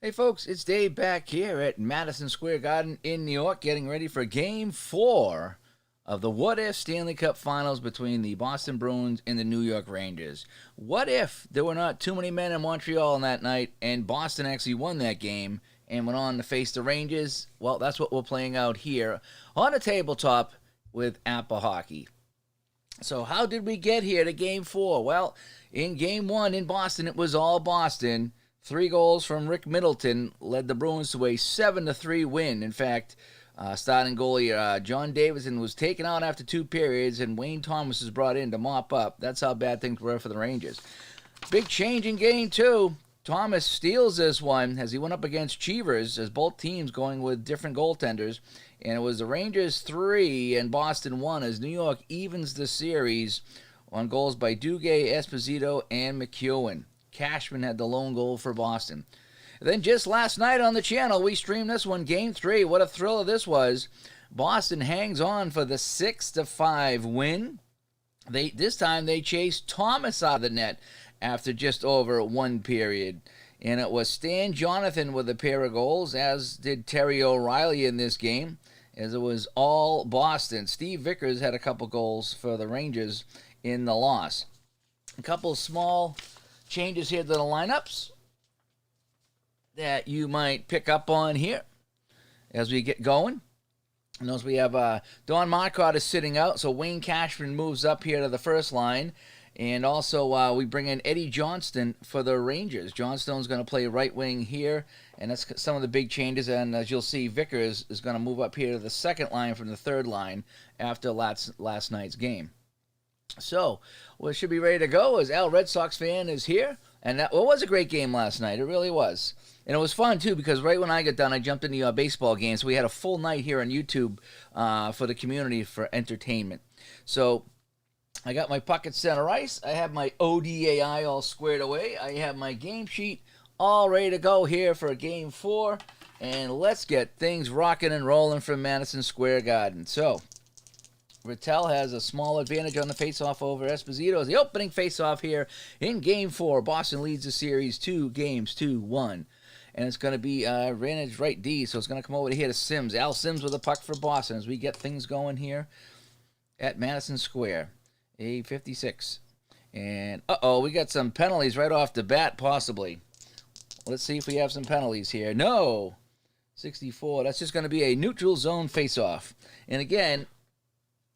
Hey folks, it's Dave back here at Madison Square Garden in New York, getting ready for Game 4 of the What If Stanley Cup Finals between the Boston Bruins and the New York Rangers. What if there were not too many men in Montreal on that night and Boston actually won that game and went on to face the Rangers? Well, that's what we're playing out here on a tabletop with APBA Hockey. So how did we get here to Game 4? Well, in Game 1 in Boston, it was all Boston. 3 goals from Rick Middleton led the Bruins to a 7-3 win. In fact, starting goalie John Davidson was taken out after 2 periods, and Wayne Thomas was brought in to mop up. That's how bad things were for the Rangers. Big change in Game 2. Thomas steals this one as he went up against Cheevers, as both teams going with different goaltenders. And it was the Rangers 3 and Boston 1 as New York evens the series on goals by Duguay, Esposito, and McEwen. Cashman had the lone goal for Boston. Then just last night on the channel, we streamed this one, Game 3. What a thriller this was. Boston hangs on for the 6-5 win. This time they chased Thomas out of the net after just over 1 period. And it was Stan Jonathan with a pair of goals, as did Terry O'Reilly in this game, as it was all Boston. Steve Vickers had a couple goals for the Rangers in the loss. A couple small changes here to the lineups that you might pick up on here as we get going. Notice we have Don Marcotte is sitting out, so Wayne Cashman moves up here to the first line. And also we bring in Eddie Johnston for the Rangers. Johnstone's going to play right wing here, and that's some of the big changes. And as you'll see, Vickers is going to move up here to the second line from the third line after last night's game. So, we should be ready to go as Al Red Sox fan is here. And that was a great game last night. It really was. And it was fun, too, because right when I got done, I jumped into a baseball game. So we had a full night here on YouTube for the community for entertainment. So I got my pocket center ice. I have my ODAI all squared away. I have my game sheet all ready to go here for Game 4. And let's get things rocking and rolling from Madison Square Garden. So Rattel has a small advantage on the faceoff over Esposito. The opening faceoff here in Game 4. Boston leads the series 2-1. And it's going to be Ranage right D, so it's going to come over here to Sims. Al Sims with a puck for Boston as we get things going here at Madison Square. A 56. And, we got some penalties right off the bat, possibly. Let's see if we have some penalties here. No! 64. That's just going to be a neutral zone faceoff. And again,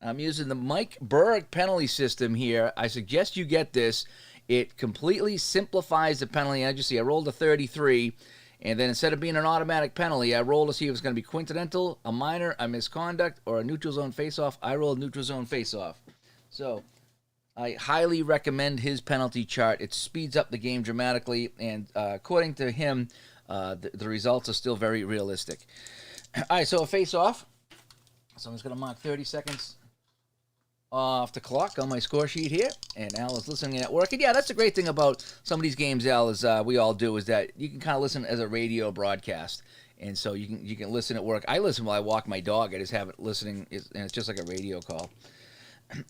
I'm using the Mike Berg penalty system here. I suggest you get this. It completely simplifies the penalty. As you see, I rolled a 33, and then instead of being an automatic penalty, I rolled to see if it's going to be coincidental, a minor, a misconduct, or a neutral zone faceoff. I rolled neutral zone faceoff. So I highly recommend his penalty chart. It speeds up the game dramatically, and according to him, the results are still very realistic. All right, so a faceoff. So I'm just going to mark 30 seconds off the clock on my score sheet here, and Al is listening at work. And yeah, that's the great thing about some of these games, Al, is we all do, is that you can kind of listen as a radio broadcast, and so you can listen at work. I listen while I walk my dog. I just have it listening, and it's just like a radio call.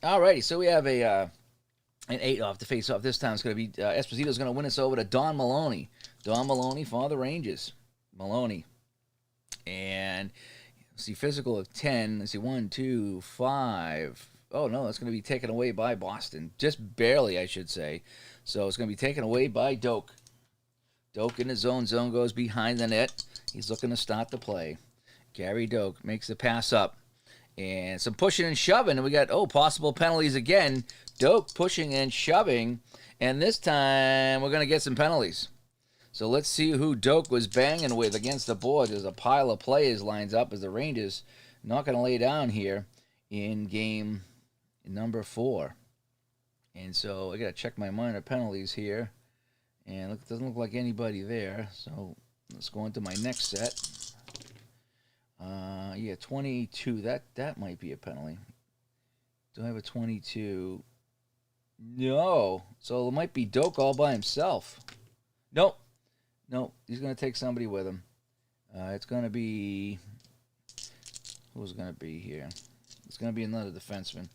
Alrighty, so we have an 8 off the face-off. This time it's going to be Esposito's going to win us over to Don Maloney. Don Maloney for the Rangers. Maloney. And let's see, physical of 10. Let's see, 1, 2, 5. Oh, no, that's going to be taken away by Boston. Just barely, I should say. So it's going to be taken away by Doak. Doak in his zone. Zone goes behind the net. He's looking to start the play. Gary Doak makes the pass up. And some pushing and shoving. And we got, possible penalties again. Doak pushing and shoving. And this time we're going to get some penalties. So let's see who Doak was banging with against the board. There's a pile of players lines up as the Rangers not going to lay down here in game number 4. And so I got to check my minor penalties here. And it doesn't look like anybody there. So let's go into my next set. 22. That might be a penalty. Do I have a 22? No. So it might be Doak all by himself. Nope. He's going to take somebody with him. It's going to be... Who's going to be here? It's going to be another defenseman.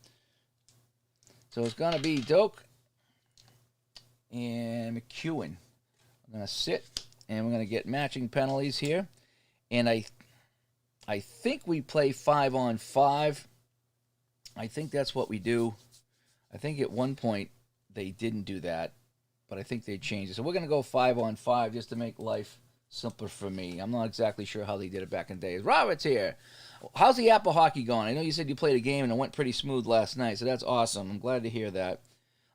So it's going to be Doak and McEwen. I'm going to sit and we're going to get matching penalties here. And I think we play 5-on-5. I think that's what we do. I think at one point they didn't do that, but I think they changed it. So we're going to go 5-on-5 just to make life simpler for me. I'm not exactly sure how they did it back in the days. Robert's here. How's the APBA hockey going? I know you said you played a game and it went pretty smooth last night, so that's awesome. I'm glad to hear that.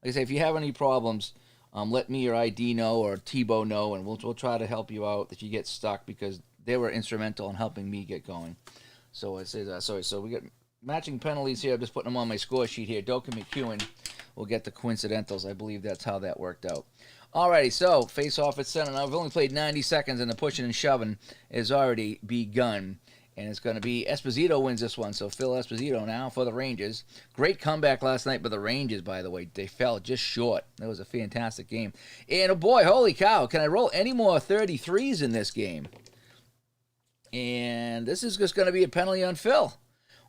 Like I say, if you have any problems, let me or ID know or Tebow know, and we'll try to help you out if you get stuck, because they were instrumental in helping me get going. So I say that. Sorry. So we got matching penalties here. I'm just putting them on my score sheet here. Doak and McEwen will get the coincidentals. I believe that's how that worked out. Alrighty, so face off at center. Now, I've only played 90 seconds, and the pushing and shoving has already begun. And it's going to be Esposito wins this one. So Phil Esposito now for the Rangers. Great comeback last night by the Rangers, by the way. They fell just short. That was a fantastic game. And, oh boy, holy cow, can I roll any more 33s in this game? And this is just going to be a penalty on Phil.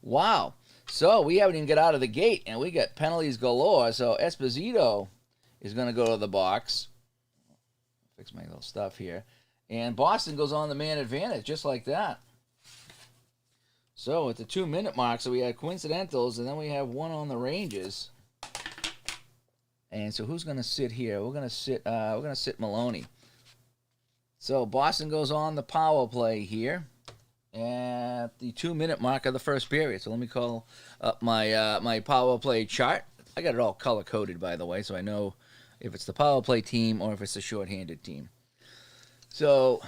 Wow. So we haven't even got out of the gate, and we got penalties galore. So Esposito is going to go to the box. Fix my little stuff here. And Boston goes on the man advantage, just like that. So at the 2-minute mark, so we had coincidentals, and then we have one on the Rangers. And so who's going to sit here? We're going to sit Maloney. So Boston goes on the power play here at the 2-minute mark of the first period. So let me call up my my power play chart. I got it all color coded, by the way, so I know if it's the power play team or if it's the shorthanded team. So.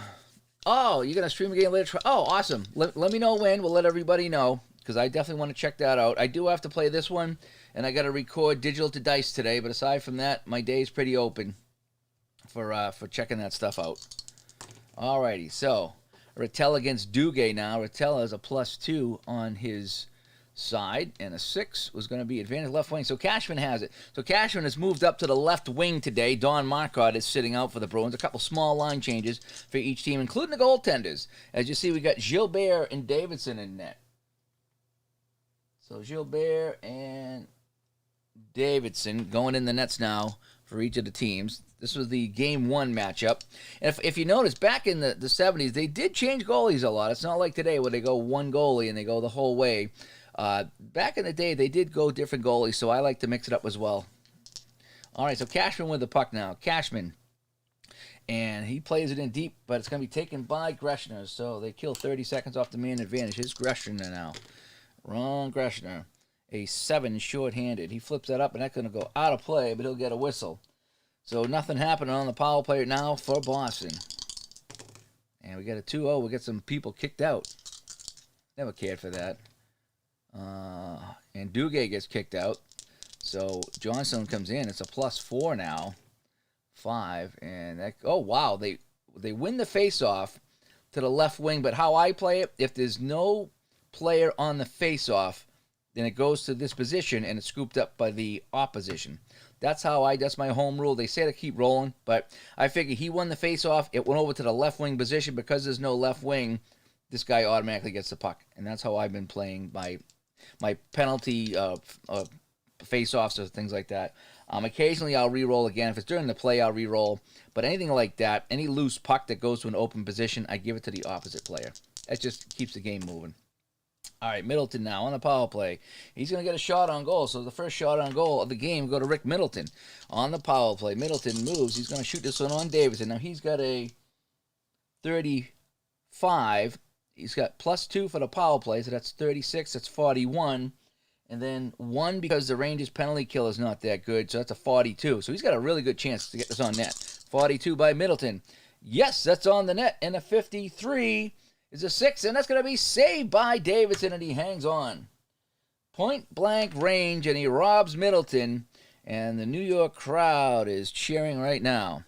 Oh, you're going to stream a game later? Oh, awesome. Let me know when. We'll let everybody know, because I definitely want to check that out. I do have to play this one, and I got to record Digital to Dice today. But aside from that, my day is pretty open for checking that stuff out. Alrighty, so Rattel against Duguay now. Rattel has a +2 on his side, and a 6 was going to be advantage left wing. So Cashman has it. So Cashman has moved up to the left wing today. Don Marcotte is sitting out for the Bruins. A couple small line changes for each team, including the goaltenders. As you see, we got Gilbert and Davidson in net. So Gilbert and Davidson going in the nets now for each of the teams. This was the Game 1 matchup. And if you notice, back in the 70s, they did change goalies a lot. It's not like today where they go one goalie and they go the whole way. Back in the day, they did go different goalies, so I like to mix it up as well. All right, so Cashman with the puck now. Cashman. And he plays it in deep, but it's going to be taken by Greshner. So they kill 30 seconds off the man advantage. It's Greshner now. Ron Greshner. A 7 short-handed. He flips that up, and that's going to go out of play, but he'll get a whistle. So nothing happening on the power play now for Boston. And we got a 2-0. We got some people kicked out. Never cared for that. And Duguay gets kicked out. So Johnson comes in. It's a +4 now. 5. And that, oh, wow. They win the face-off to the left wing. But how I play it, if there's no player on the face-off, then it goes to this position and it's scooped up by the opposition. That's my home rule. They say to keep rolling, but I figure he won the face-off. It went over to the left wing position. Because there's no left wing, this guy automatically gets the puck. And that's how I've been playing my penalty face-offs or things like that. Occasionally I'll re-roll again. If it's during the play, I'll re-roll. But anything like that, any loose puck that goes to an open position, I give it to the opposite player. That just keeps the game moving. All right, Middleton now on the power play. He's going to get a shot on goal. So the first shot on goal of the game go to Rick Middleton on the power play. Middleton moves. He's going to shoot this one on Davidson. Now he's got a 35. He's got +2 for the power play, so that's 36. That's 41. And then 1 because the Rangers' penalty kill is not that good, so that's a 42. So he's got a really good chance to get this on net. 42 by Middleton. Yes, that's on the net. And a 53 is a 6, and that's going to be saved by Davidson, and he hangs on. Point-blank range, and he robs Middleton, and the New York crowd is cheering right now.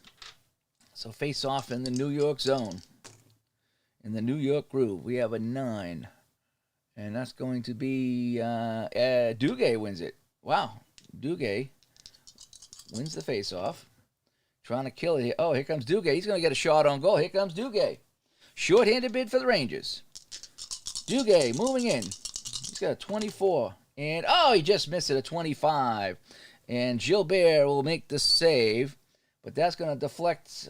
So face off in the New York zone. In the New York groove, we have a 9. And that's going to be Duguay wins it. Wow. Duguay wins the face-off. Trying to kill it here. Oh, here comes Duguay. He's going to get a shot on goal. Here comes Duguay. Short-handed bid for the Rangers. Duguay moving in. He's got a 24. And, oh, he just missed it, a 25. And Gilbert will make the save. But that's going to deflect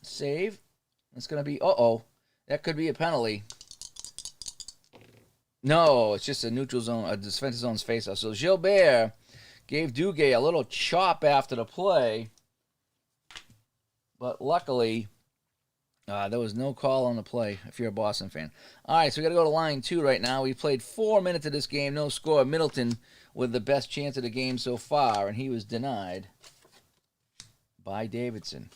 Save. It's going to be, uh-oh. That could be a penalty. No, it's just a neutral zone, a defensive zone's face-off. So Gilbert gave Duguay a little chop after the play. But luckily, there was no call on the play if you're a Boston fan. All right, so we got to go to line 2 right now. We played 4 minutes of this game, no score. Middleton with the best chance of the game so far, and he was denied by Davidson.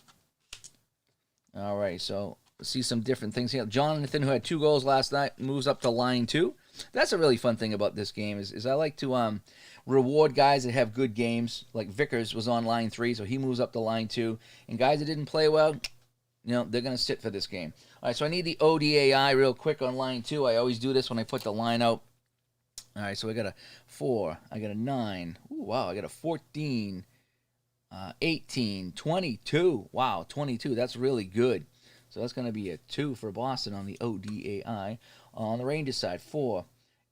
All right, so let's see some different things here. Jonathan, who had 2 goals last night, moves up to line 2. That's a really fun thing about this game is I like to reward guys that have good games. Like Vickers was on line 3, so he moves up to line 2. And guys that didn't play well, they're going to sit for this game. All right, so I need the ODAI real quick on line 2. I always do this when I put the line out. All right, so I got a 4. I got a 9. Ooh, wow, I got a 14, 18, 22. Wow, 22. That's really good. So that's going to be a 2 for Boston on the ODAI. On the Rangers side, 4,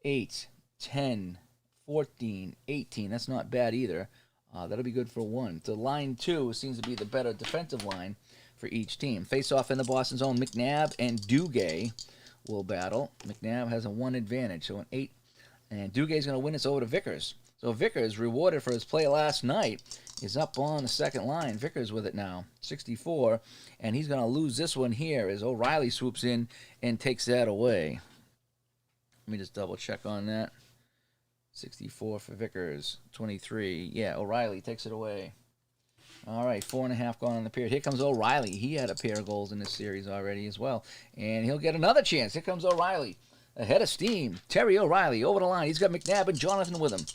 8, 10, 14, 18. That's not bad either. That'll be good for 1. So line 2 seems to be the better defensive line for each team. Face off in the Boston zone. McNabb and Duguay will battle. McNabb has a 1 advantage, so an 8. And Dugay's going to win this over to Vickers. So Vickers, rewarded for his play last night, is up on the second line. Vickers with it now, 64. And he's going to lose this one here as O'Reilly swoops in and takes that away. Let me just double check on that. 64 for Vickers, 23. Yeah, O'Reilly takes it away. All right, 4.5 gone in the period. Here comes O'Reilly. He had a pair of goals in this series already as well. And he'll get another chance. Here comes O'Reilly. Ahead of steam. Terry O'Reilly over the line. He's got McNabb and Jonathan with him.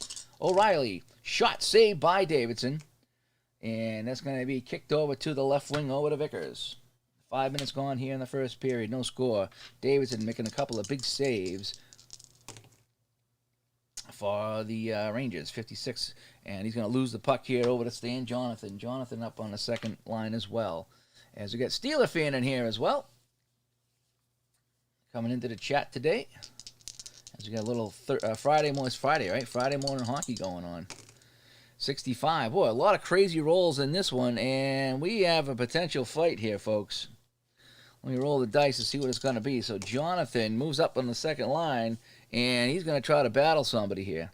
O'Reilly, shot saved by Davidson. And that's going to be kicked over to the left wing over to Vickers. 5 minutes gone here in the first period. No score. Davidson making a couple of big saves for the Rangers, 56. And he's going to lose the puck here over to Stan Jonathan. Jonathan up on the second line as well. As we got Steeler fan in here as well. Coming into the chat today. As we got a little Friday morning, it's Friday, right? Friday morning hockey going on. 65. Boy, a lot of crazy rolls in this one. And we have a potential fight here, folks. Let me roll the dice to see what it's going to be. So Jonathan moves up on the second line, and he's going to try to battle somebody here.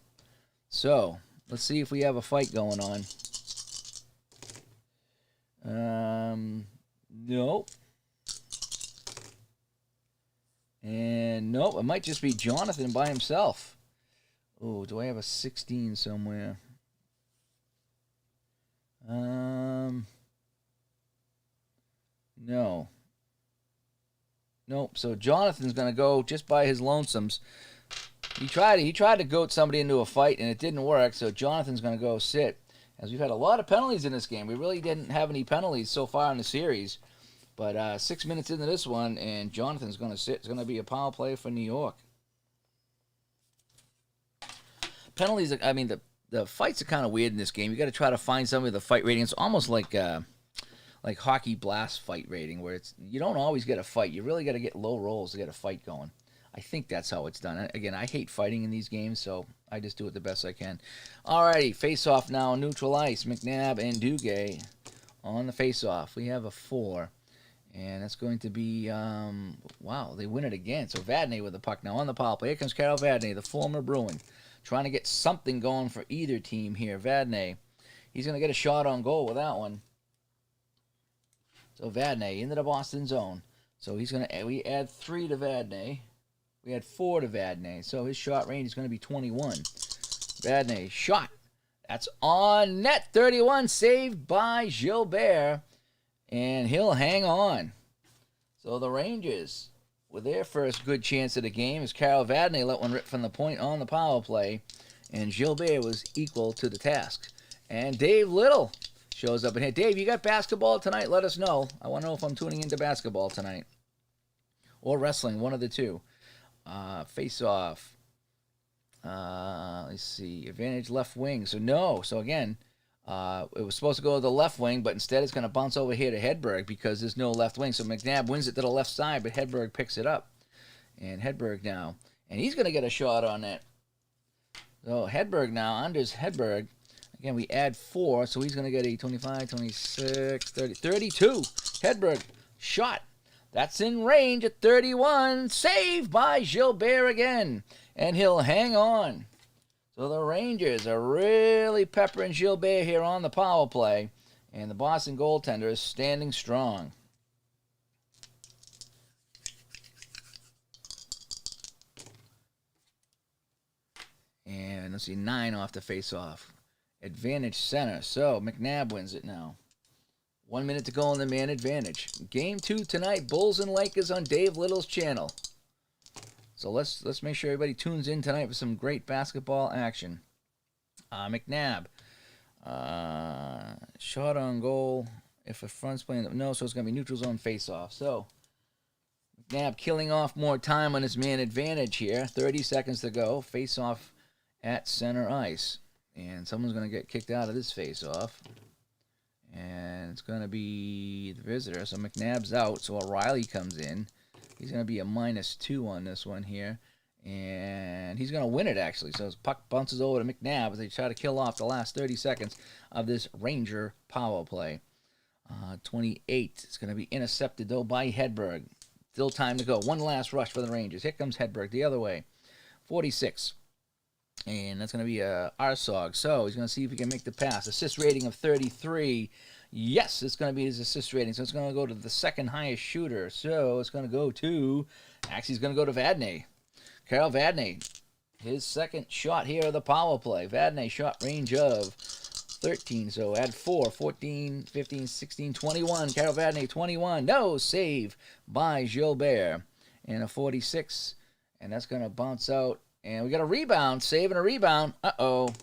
So let's see if we have a fight going on. Nope. And nope, it might just be Jonathan by himself. Oh, do I have a 16 somewhere? No. Nope. So Jonathan's going to go just by his lonesomes. He tried to goat somebody into a fight, and it didn't work, so Jonathan's going to go sit. As we've had a lot of penalties in this game. We really didn't have any penalties so far in the series. But 6 minutes into this one, and Jonathan's going to sit. It's going to be a power play for New York. Penalties, I mean, the fights are kind of weird in this game. You got to try to find somebody with a fight rating. It's almost like Hockey Blast fight rating, where you don't always get a fight. You really got to get low rolls to get a fight going. I think that's how it's done. Again, I hate fighting in these games, so I just do it the best I can. Alrighty, face-off now, neutral ice. McNabb and Duguay on the face-off. We have a 4. And that's going to be, wow, they win it again. So Vadnais with the puck now on the power play. Here comes Carol Vadnais, the former Bruin, trying to get something going for either team here. Vadnais, he's going to get a shot on goal with that one. So Vadnais into the Boston zone. So he's going to, we add 3 to Vadnais. We had 4 to Vadnais. So his shot range is going to be 21. Vadnais, shot. That's on net. 31, saved by Gilbert. And he'll hang on. So the Rangers, with their first good chance of the game, as Carol Vadnais let one rip from the point on the power play. And Gilbert was equal to the task. And Dave Little shows up in here. Dave, you got basketball tonight? Let us know. I want to know if I'm tuning into basketball tonight. Or wrestling, one of the two. Face-off. Let's see. Advantage left wing. So no. So again, it was supposed to go to the left wing, but instead it's going to bounce over here to Hedberg because there's no left wing. So McNabb wins it to the left side, but Hedberg picks it up. And Hedberg now. And he's going to get a shot on that. So Hedberg now, Anders Hedberg. Again, we add 4, so he's going to get a 25, 26, 30, 32. Hedberg shot. That's in range at 31. Saved by Gilbert again. And he'll hang on. So the Rangers are really peppering Gilbert here on the power play. And the Boston goaltender is standing strong. And let's see, 9 off the face-off. Advantage center. So McNabb wins it now. 1 minute to go on the man advantage. Game 2 tonight, Bulls and Lakers on Dave Little's channel. So let's make sure everybody tunes in tonight for some great basketball action. McNabb. Shot on goal. If a front's playing, no, so it's going to be neutral zone face-off. So McNabb killing off more time on his man advantage here. 30 seconds to go. Face-off at center ice. And someone's going to get kicked out of this face-off. And it's going to be the visitor. So McNabb's out. So O'Reilly comes in. He's going to be a -2 on this one here. And he's going to win it, actually. So his puck bounces over to McNabb as they try to kill off the last 30 seconds of this Ranger power play. 28. It's going to be intercepted, though, by Hedberg. Still time to go. One last rush for the Rangers. Here comes Hedberg the other way. 46. And that's going to be Arsog. So he's going to see if he can make the pass. Assist rating of 33. Yes, it's going to be his assist rating. So it's going to go to the second highest shooter. So it's going to go to, actually, it's going to go to Vadnais. Carl Vadnais. His second shot here of the power play. Vadnais shot range of 13. So add 4, 14, 15, 16, 21. Carl Vadnais, 21. No, save by Gilbert. And a 46. And that's going to bounce out. And we got a rebound. Save and a rebound. Uh-oh.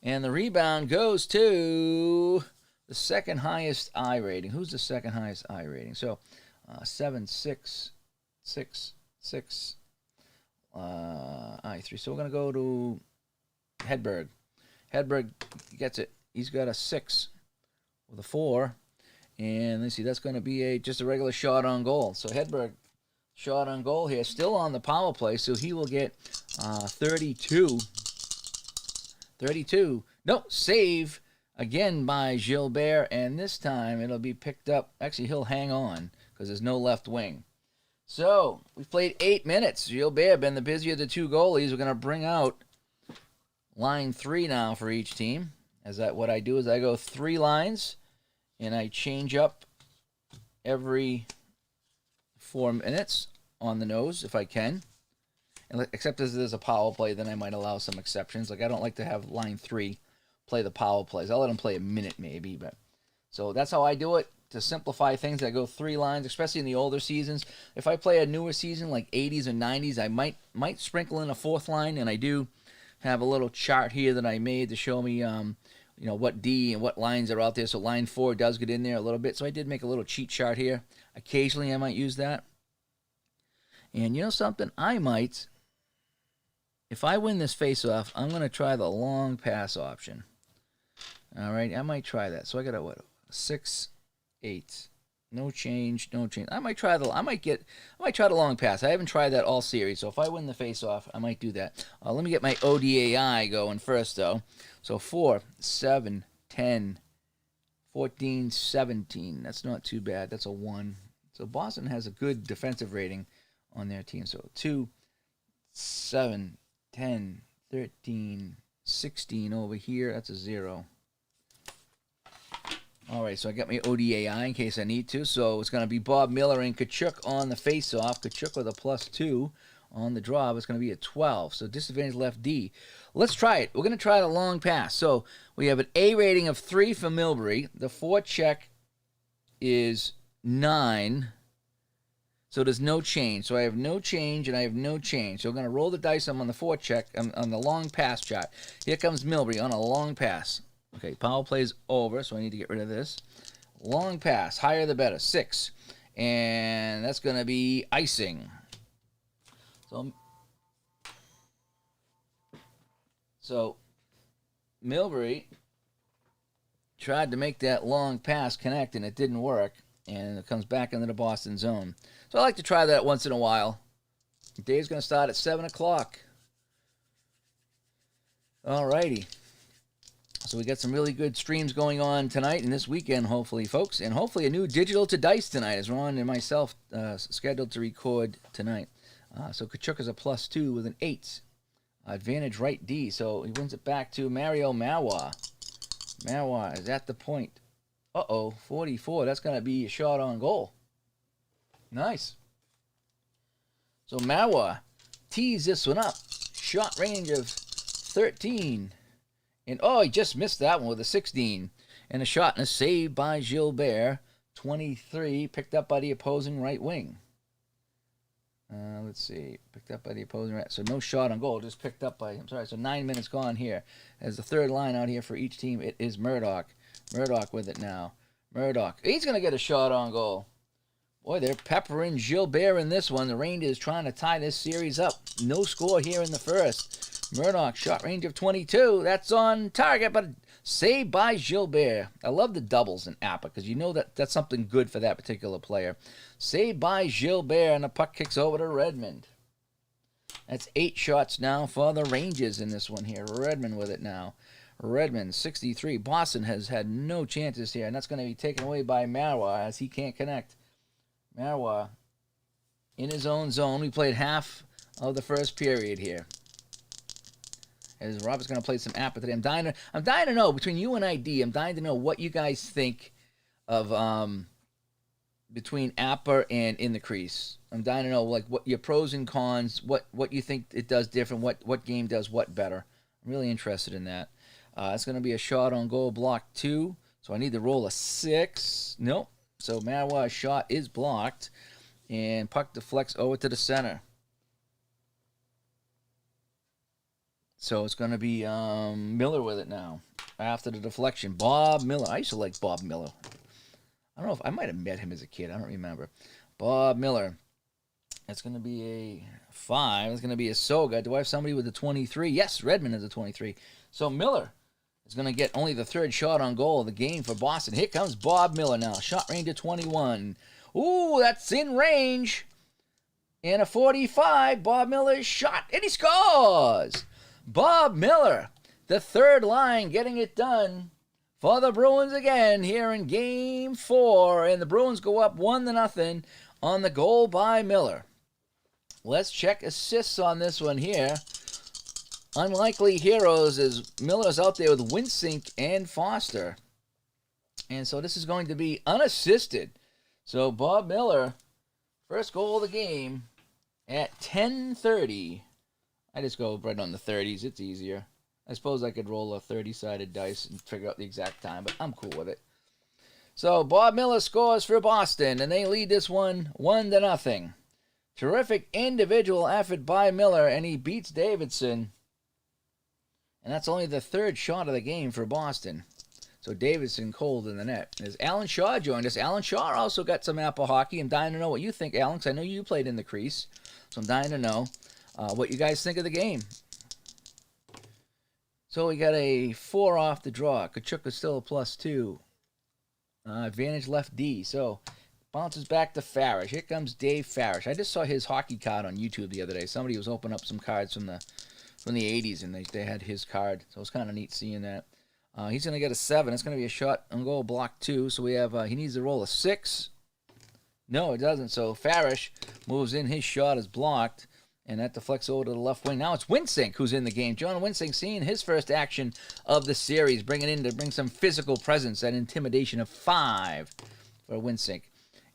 And the rebound goes to the second highest I rating. Who's the second highest I rating? So 7, 6, 6, 6, I3. So we're going to go to Hedberg. Hedberg gets it. He's got a 6 with a 4. And let's see, that's going to be just a regular shot on goal. So Hedberg shot on goal here, still on the power play, so he will get 32. 32. No, save again by Gilbert, and this time it'll be picked up. Actually, he'll hang on because there's no left wing. So we've played 8 minutes. Gilbert been the busier of the two goalies. We're going to bring out line 3 now for each team. What I do is I go 3 lines, and I change up every 4 minutes on the nose if I can. And except as there's a power play, then I might allow some exceptions. Like I don't like to have line 3 play the power plays. I'll let them play a minute maybe, but so that's how I do it. To simplify things, I go 3 lines, especially in the older seasons. If I play a newer season like 80s or 90s, I might sprinkle in a 4th line, and I do have a little chart here that I made to show me what D and what lines are out there. So line 4 does get in there a little bit. So I did make a little cheat chart here. Occasionally I might use that. And you know something? I might, if I win this face-off, I'm going to try the long pass option. All right, I might try that. So I got a 6, 8, no change. I might try the long pass. I haven't tried that all series. So if I win the face-off, I might do that. Let me get my ODAI going first, though. So 4, 7, 10, 14, 17. That's not too bad. That's a 1. So Boston has a good defensive rating on their team. So 2, 7, 10, 13, 16 over here. That's a 0. All right, so I got my ODAI in case I need to. So it's going to be Bob Miller and Kachuk on the face-off. Kachuk with a +2 on the draw. It's going to be a 12. So disadvantage left D. Let's try it. We're going to try the long pass. So we have an A rating of 3 for Milbury. The forecheck is 9. So there's no change. So I have no change and I have no change. So we're going to roll the dice. I'm on the forecheck. I'm on the long pass chart. Here comes Milbury on a long pass. Okay, power play's over, so I need to get rid of this. Long pass, higher the better, 6. And that's going to be icing. So Milbury tried to make that long pass connect, and it didn't work. And it comes back into the Boston zone. So I like to try that once in a while. The day's going to start at 7 o'clock. All righty. So we got some really good streams going on tonight and this weekend, hopefully, folks. And hopefully a new Digital to Dice tonight, as Ron and myself scheduled to record tonight. So Kachuk is a +2 with an 8. Advantage right D. So he wins it back to Mario Mawa. Mawa is at the point. 44. That's going to be a shot on goal. Nice. So Mawa tees this one up. Shot range of 13. And he just missed that one with a 16. And a shot and a save by Gilbert. 23, picked up by the opposing right wing. Let's see. Picked up by the opposing right. So no shot on goal, just picked up by, so 9 minutes gone here. As the third line out here for each team, it is Murdoch. Murdoch with it now. Murdoch. He's going to get a shot on goal. Boy, they're peppering Gilbert in this one. The Rangers trying to tie this series up. No score here in the first. Murdoch, shot range of 22. That's on target, but saved by Gilbert. I love the doubles in APBA because you know that's something good for that particular player. Saved by Gilbert, and the puck kicks over to Redmond. That's 8 shots now for the Rangers in this one here. Redmond with it now. Redmond, 63. Boston has had no chances here, and that's going to be taken away by Marwa as he can't connect. Marwa in his own zone. We played half of the first period here. As Robert's going to play some APBA today. I'm dying to know, between you and ID, I'm dying to know what you guys think of between APBA and In the Crease. I'm dying to know like what your pros and cons, what you think it does different, what game does what better. I'm really interested in that. It's going to be a shot on goal, block 2. So I need to roll a 6. Nope. So Marwa's shot is blocked. And puck deflects over to the center. So it's going to be Miller with it now. After the deflection. Bob Miller. I used to like Bob Miller. I don't know if I might have met him as a kid. I don't remember. Bob Miller. That's going to be a 5. It's going to be a Soga. Do I have somebody with a 23? Yes, Redmond is a 23. So Miller is going to get only the 3rd shot on goal of the game for Boston. Here comes Bob Miller now. Shot range of 21. Ooh, that's in range. And a 45. Bob Miller's shot. And he scores. Bob Miller, the 3rd line, getting it done for the Bruins again here in Game 4. And the Bruins go up 1-0 on the goal by Miller. Let's check assists on this one here. Unlikely heroes as Miller's out there with Winsink and Foster. And so this is going to be unassisted. So Bob Miller, first goal of the game at 10:30. I just go right on the 30s. It's easier. I suppose I could roll a 30-sided dice and figure out the exact time, but I'm cool with it. So Bob Miller scores for Boston, and they lead this one 1-0. Terrific individual effort by Miller, and he beats Davidson. And that's only the 3rd shot of the game for Boston. So Davidson cold in the net. As Alan Shaw joined us. Alan Shaw also got some APBA hockey. I'm dying to know what you think, Alan, 'cause I know you played in the crease. So I'm dying to know what you guys think of the game. So we got a 4 off the draw. Kachuk is still a +2. Advantage left D. So bounces back to Farish. Here comes Dave Farish. I just saw his hockey card on YouTube the other day. Somebody was opening up some cards from the 80s, and they had his card. So it was kind of neat seeing that. He's going to get a 7. It's going to be a shot on goal, block 2. So we have he needs to roll a 6. No, it doesn't. So Farish moves in. His shot is blocked. And that deflects over to the left wing. Now it's Winsink who's in the game. John Winsink seeing his first action of the series, bring some physical presence, that intimidation of 5 for Winsink.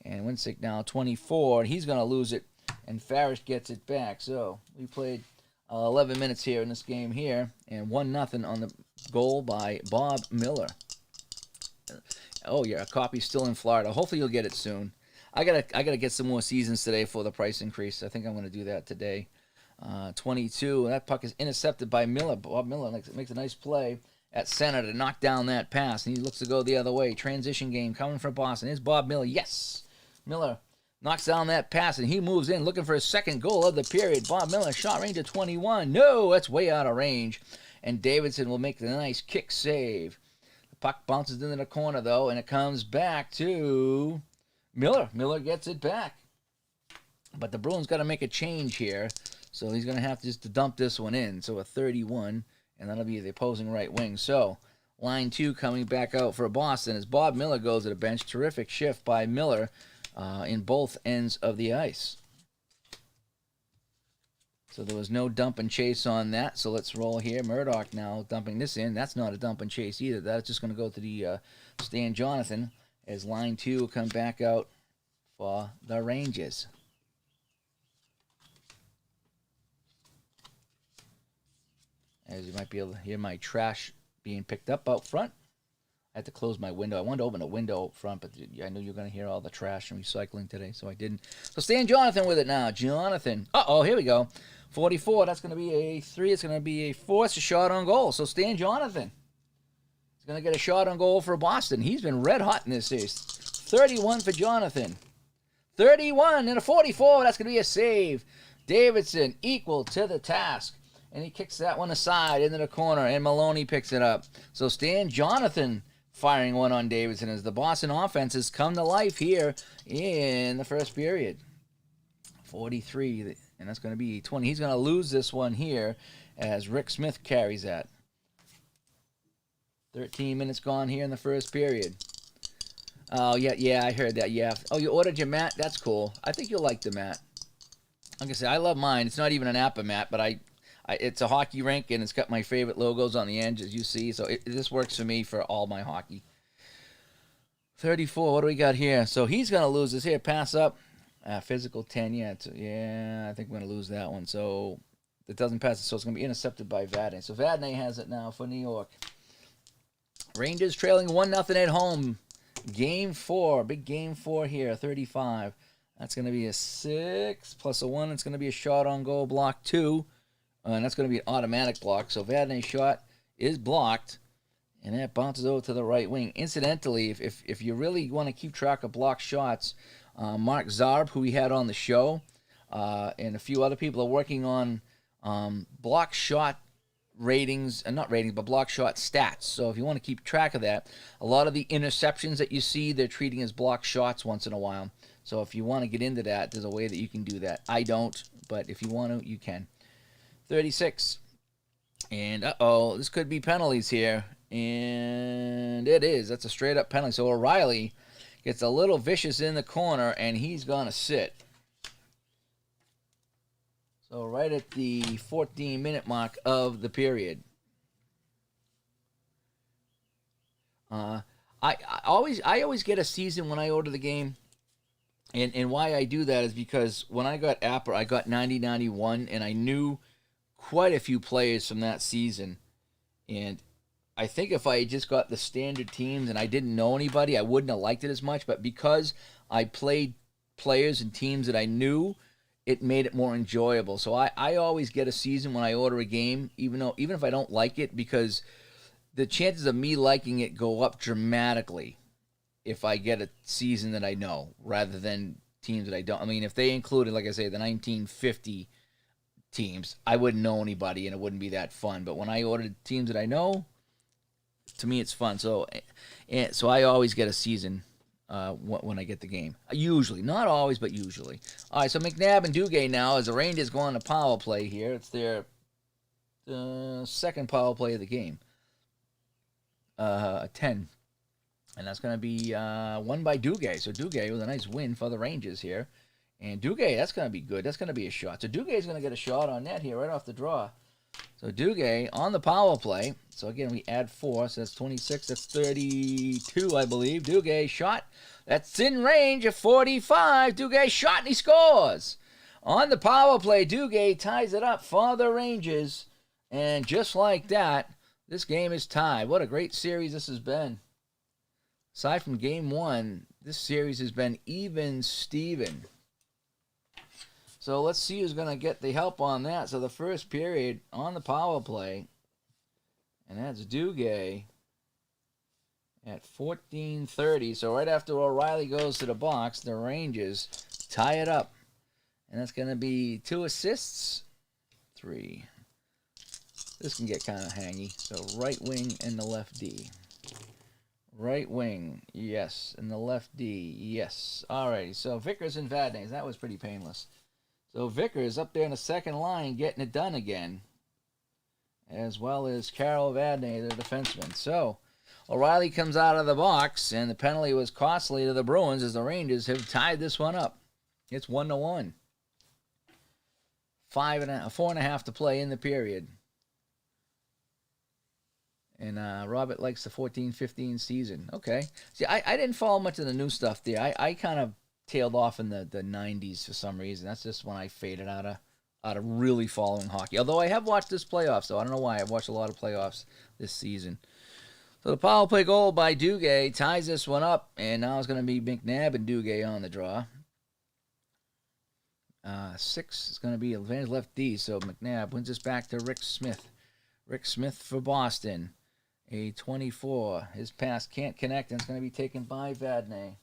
And Winsink now 24. He's going to lose it, and Farish gets it back. So we played 11 minutes here in this game here, and 1-0 on the goal by Bob Miller. Oh, yeah, a copy's still in Florida. Hopefully you'll get it soon. I gotta get some more seasons today for the price increase. I think I'm gonna do that today. 22. That puck is intercepted by Miller. Bob Miller makes a nice play at center to knock down that pass, and he looks to go the other way. Transition game coming from Boston. Here's Bob Miller. Yes, Miller knocks down that pass, and he moves in looking for his 2nd goal of the period. Bob Miller shot range of 21. No, that's way out of range, and Davidson will make the nice kick save. The puck bounces into the corner though, and it comes back to Miller. Miller gets it back. But the Bruins got to make a change here. So he's going to have to just dump this one in. So a 31. And that'll be the opposing right wing. So Line 2 coming back out for Boston as Bob Miller goes to the bench. Terrific shift by Miller in both ends of the ice. So there was no dump and chase on that. So let's roll here. Murdoch now dumping this in. That's not a dump and chase either. That's just going to go to the Stan Jonathan as line 2 will come back out for the Rangers. As you might be able to hear my trash being picked up out front. I had to close my window. I wanted to open a window up front, but I knew you were going to hear all the trash and recycling today, so I didn't. So Stan Jonathan with it now. Jonathan. Uh-oh, here we go. 44. That's going to be a 3. It's going to be a 4. It's a shot on goal. So Stan Jonathan is going to get a shot on goal for Boston. He's been red hot in this series. 31 for Jonathan. 31 and a 44. That's going to be a save. Davidson equal to the task. And he kicks that one aside into the corner, and Maloney picks it up. So Stan Jonathan firing one on Davidson as the Boston offense has come to life here in the first period. 43, and that's going to be 20. He's going to lose this one here as Rick Smith carries that. 13 minutes gone here in the first period. Oh, yeah, I heard that, yeah. Oh, you ordered your mat? That's cool. I think you'll like the mat. Like I said, I love mine. It's not even an APBA mat, but it's a hockey rink, and it's got my favorite logos on the end, as you see. So this works for me for all my hockey. 34, what do we got here? So he's going to lose this here. Pass up. Physical 10, yeah, I think we're going to lose that one. So it doesn't pass it, so it's going to be intercepted by Vadnais. So Vadnais has it now for New York. Rangers trailing 1-0 at home. Game 4, big game 4 here, 35. That's going to be a 6 plus a 1. It's going to be a shot on goal, block 2. And that's going to be an automatic block. So Vadnais' shot is blocked, and that bounces over to the right wing. Incidentally, if you really want to keep track of block shots, Mark Zarb, who we had on the show, and a few other people are working on block shot ratings, not ratings, but block shot stats. So if you want to keep track of that, a lot of the interceptions that you see, they're treating as block shots once in a while. So if you want to get into that, there's a way that you can do that. I don't, but if you want to, you can. 36. And, this could be penalties here. And it is. That's a straight-up penalty. So O'Reilly gets a little vicious in the corner, and he's going to sit. So right at the 14-minute mark of the period. I always get a season when I order the game. And why I do that is because when I got APBA, I got 90-91, and I knew quite a few players from that season. And I think if I just got the standard teams and I didn't know anybody, I wouldn't have liked it as much. But because I played players and teams that I knew, it made it more enjoyable. So I always get a season when I order a game, even if I don't like it, because the chances of me liking it go up dramatically if I get a season that I know rather than teams that I don't. I mean, if they included, like I say, the 1950 teams, I wouldn't know anybody and it wouldn't be that fun. But when I ordered teams that I know, to me it's fun. So I always get a season when I get the game. Usually, not always, but usually. All right, so McNabb and Duguay now as the Rangers go on a power play here. It's their second power play of the game. 10. And that's going to be won by Duguay. So Duguay with a nice win for the Rangers here. And Duguay, that's going to be good. That's going to be a shot. So Dugay's going to get a shot on net here right off the draw. So Duguay on the power play. So again, we add 4. So that's 26. That's 32, I believe. Duguay shot. That's in range of 45. Duguay shot and he scores. On the power play, Duguay ties it up for the Rangers. And just like that, this game is tied. What a great series this has been. Aside from game 1, this series has been even Steven. So let's see who's going to get the help on that. So the first period on the power play, and that's Duguay at 14:30. So right after O'Reilly goes to the box, the Rangers tie it up. And that's going to be 2 assists, 3. This can get kind of hangy. So right wing and the left D. Right wing, yes. And the left D, yes. All right, so Vickers and Vadnais. That was pretty painless. So Vickers up there in the second line getting it done again. As well as Carol Vadnais, the defenseman. So O'Reilly comes out of the box, and the penalty was costly to the Bruins as the Rangers have tied this one up. It's 1-1. 4.5 to play in the period. And Robert likes the 14-15 season. Okay. See, I didn't follow much of the new stuff there. I kind of tailed off in the 90s for some reason. That's just when I faded out of really following hockey. Although I have watched this playoffs, so I don't know why. I've watched a lot of playoffs this season. So the power play goal by Duguay ties this one up, and now it's going to be McNabb and Duguay on the draw. 6 is going to be advantage left D, so McNabb wins this back to Rick Smith. Rick Smith for Boston. A 24. His pass can't connect, and it's going to be taken by Vadnais.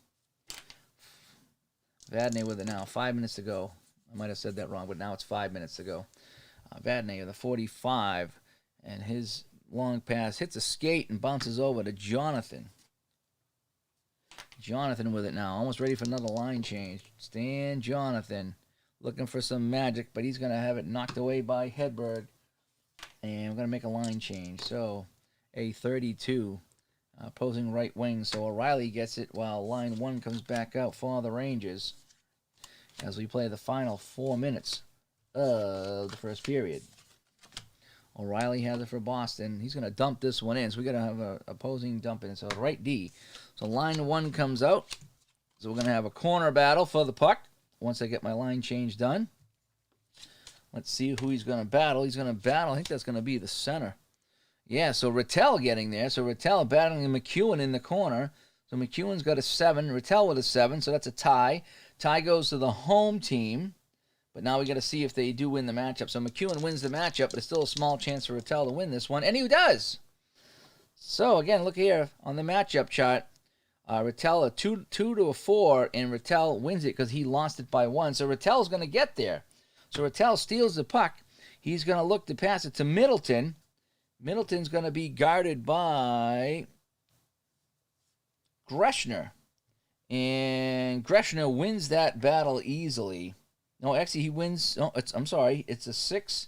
Vadnais with it now. 5 minutes to go. I might have said that wrong, but now it's 5 minutes to go. Vadnais with a 45, and his long pass hits a skate and bounces over to Jonathan. Jonathan with it now. Almost ready for another line change. Stan Jonathan looking for some magic, but he's going to have it knocked away by Hedberg. And we're going to make a line change. So a 32 opposing right wing. So O'Reilly gets it while line 1 comes back out for the Rangers as we play the final 4 minutes of the first period. O'Reilly has it for Boston. He's going to dump this one in. So we're going to have an opposing dump in. So right D. So line 1 comes out. So we're going to have a corner battle for the puck once I get my line change done. Let's see who he's going to battle. He's going to battle, I think that's going to be the center. Yeah, so Rattel getting there. So Rattel battling McEwen in the corner. So McEwen's got a 7, Rattel with a 7, so that's a tie. Tie goes to the home team. But now we got to see if they do win the matchup. So McEwen wins the matchup, but it's still a small chance for Rattel to win this one. And he does! So, again, look here on the matchup chart. Rattel a 2 to a 4, and Rattel wins it because he lost it by 1. So Rattel's going to get there. So Rattel steals the puck. He's going to look to pass it to Middleton. Middleton's going to be guarded by Greshner. And Greshner wins that battle easily. No, actually, he wins. Oh, I'm sorry. It's a 6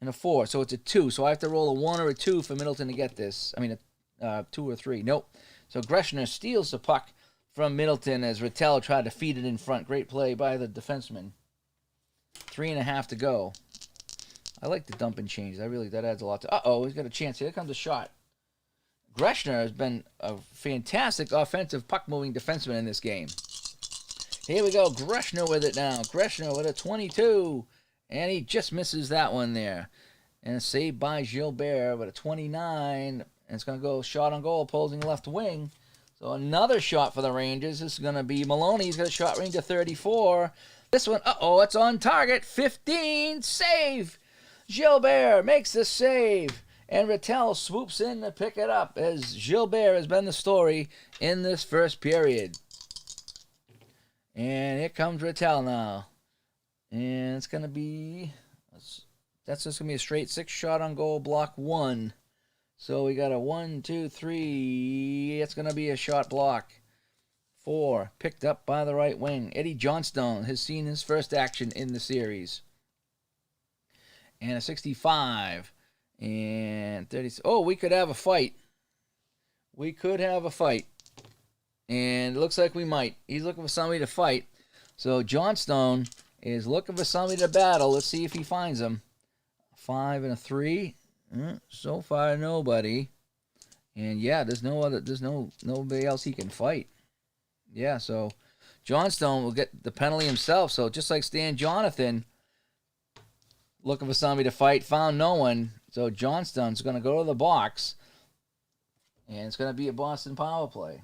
and a 4. So it's a 2. So I have to roll a 1 or a 2 for Middleton to get this. I mean, a 2 or 3. Nope. So Greshner steals the puck from Middleton as Rattel tried to feed it in front. Great play by the defenseman. 3.5 to go. I like the dump and change. That adds a lot to. Uh-oh, he's got a chance. Here comes a shot. Greshner has been a fantastic offensive puck-moving defenseman in this game. Here we go. Greshner with it now. Greshner with a 22. And he just misses that one there. And a save by Gilbert with a 29. And it's going to go shot on goal, opposing left wing. So another shot for the Rangers. This is going to be Maloney. He's got a shot range of 34. This one, it's on target. 15. Save. Gilbert makes the save. And Rattel swoops in to pick it up as Gilbert has been the story in this first period. And here comes Rattel now. And it's going to be, that's just going to be a straight 6 shot on goal, block 1. So we got a 1, 2, 3. It's going to be a shot block. 4, picked up by the right wing. Eddie Johnstone has seen his first action in the series. And a 65. And 30. Oh, we could have a fight. We could have a fight. And it looks like we might. He's looking for somebody to fight. So Johnstone is looking for somebody to battle. Let's see if he finds him. 5 and a 3. So far, nobody. And yeah, there's nobody else he can fight. Yeah, so Johnstone will get the penalty himself. So just like Stan Jonathan, looking for somebody to fight, found no one. So Johnstone's going to go to the box, and it's going to be a Boston power play.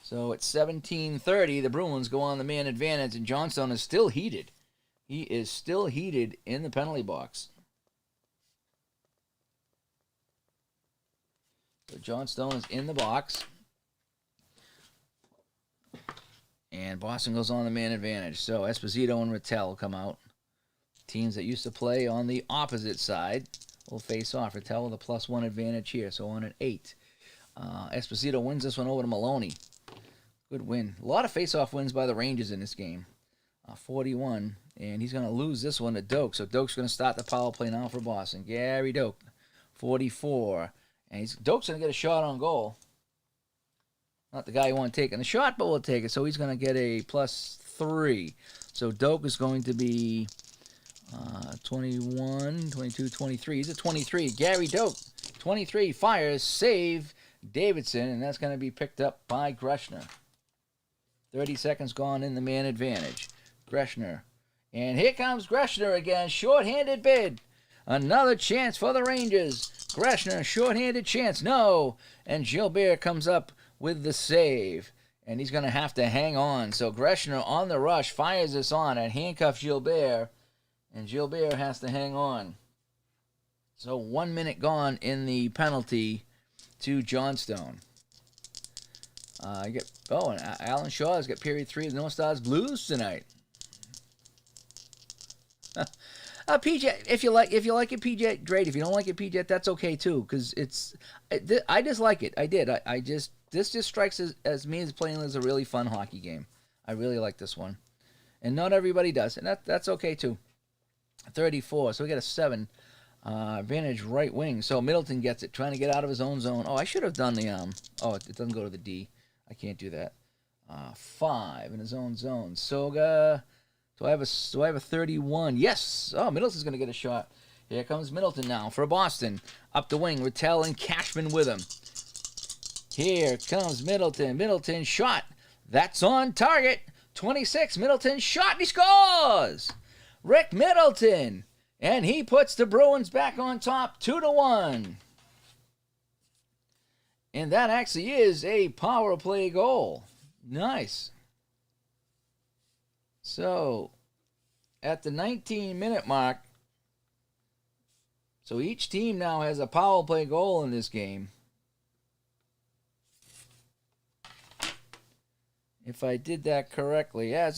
So at 17:30, the Bruins go on the man advantage, and Johnstone is still heated. He is still heated in the penalty box. So Johnstone is in the box. And Boston goes on the man advantage. So Esposito and Rattel come out. Teams that used to play on the opposite side will face off. Rattel with a +1 advantage here, so on an 8. Esposito wins this one over to Maloney. Good win. A lot of face-off wins by the Rangers in this game. 41, and he's going to lose this one to Doak. So Doak's going to start the power play now for Boston. Gary Doak, 44. And Doak's going to get a shot on goal. Not the guy you want taking the shot, but we'll take it. So he's going to get a +3. So Doak is going to be 21, 22, 23. He's a 23. Gary Doak, 23, fires, save Davidson, and that's going to be picked up by Greshner. 30 seconds gone in the man advantage. Greshner. And here comes Greshner again. Short-handed bid. Another chance for the Rangers. Greshner, short-handed chance. No. And Gilbert comes up with the save. And he's going to have to hang on. So Greshner on the rush fires this on and handcuffs Gilbert. And Gilbert has to hang on. So 1 minute gone in the penalty to Johnstone. And Alan Shaw has got period 3 of the North Stars Blues tonight. PJ, if you like it, PJ, great. If you don't like it, PJ, that's okay too. Because I just like it. I did. This just strikes as me as playing as a really fun hockey game. I really like this one, and not everybody does, and that's okay too. 34. So we got a 7 advantage right wing. So Middleton gets it, trying to get out of his own zone. Oh, I should have done the Oh, it doesn't go to the D. I can't do that. 5 in his own zone. Soga. Do I have a 31? Yes. Oh, Middleton's going to get a shot. Here comes Middleton now for Boston. Up the wing, Rattel and Cashman with him. Here comes Middleton. Middleton shot. That's on target. 26. Middleton shot and he scores. Rick Middleton. And he puts the Bruins back on top 2-1. And that actually is a power play goal. Nice. So, at the 19-minute mark, so each team now has a power play goal in this game. If I did that correctly, yeah,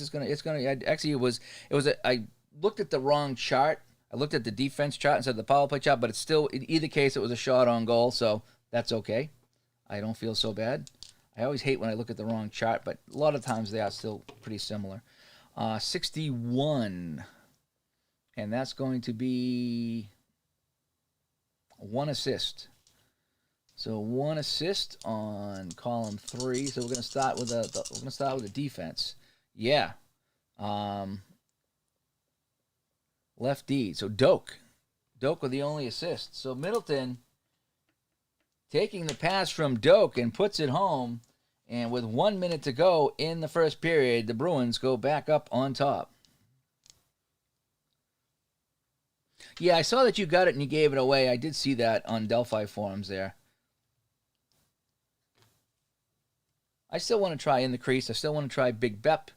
I looked at the wrong chart. I looked at the defense chart instead of the power play chart, but it's still, in either case, it was a shot on goal, so that's okay. I don't feel so bad. I always hate when I look at the wrong chart, but a lot of times they are still pretty similar. 61. And that's going to be 1 assist. So 1 assist on column 3. So we're going to start with the defense. Yeah. Left D. So Doak with the only assist. So Middleton taking the pass from Doak and puts it home. And with 1 minute to go in the first period, the Bruins go back up on top. Yeah, I saw that you got it and you gave it away. I did see that on Delphi forums there. I still want to try In the Crease. I still want to try Big Bep.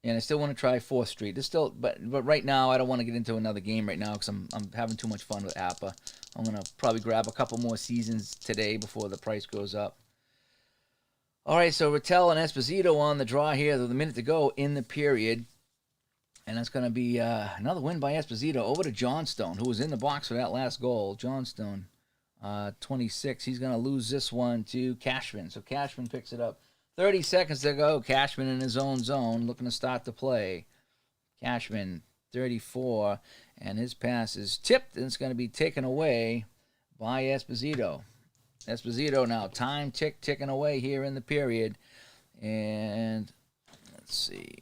And I still want to try 4th Street. But right now, I don't want to get into another game right now because I'm having too much fun with APBA. I'm going to probably grab a couple more seasons today before the price goes up. All right, so Rattel and Esposito on the draw here. There's a minute to go in the period. And that's going to be another win by Esposito over to Johnstone, who was in the box for that last goal. Johnstone, 26. He's going to lose this one to Cashman. So Cashman picks it up. 30 seconds to go. Cashman in his own zone, looking to start the play. Cashman, 34. And his pass is tipped, and it's going to be taken away by Esposito. Esposito now, time ticking away here in the period. And let's see.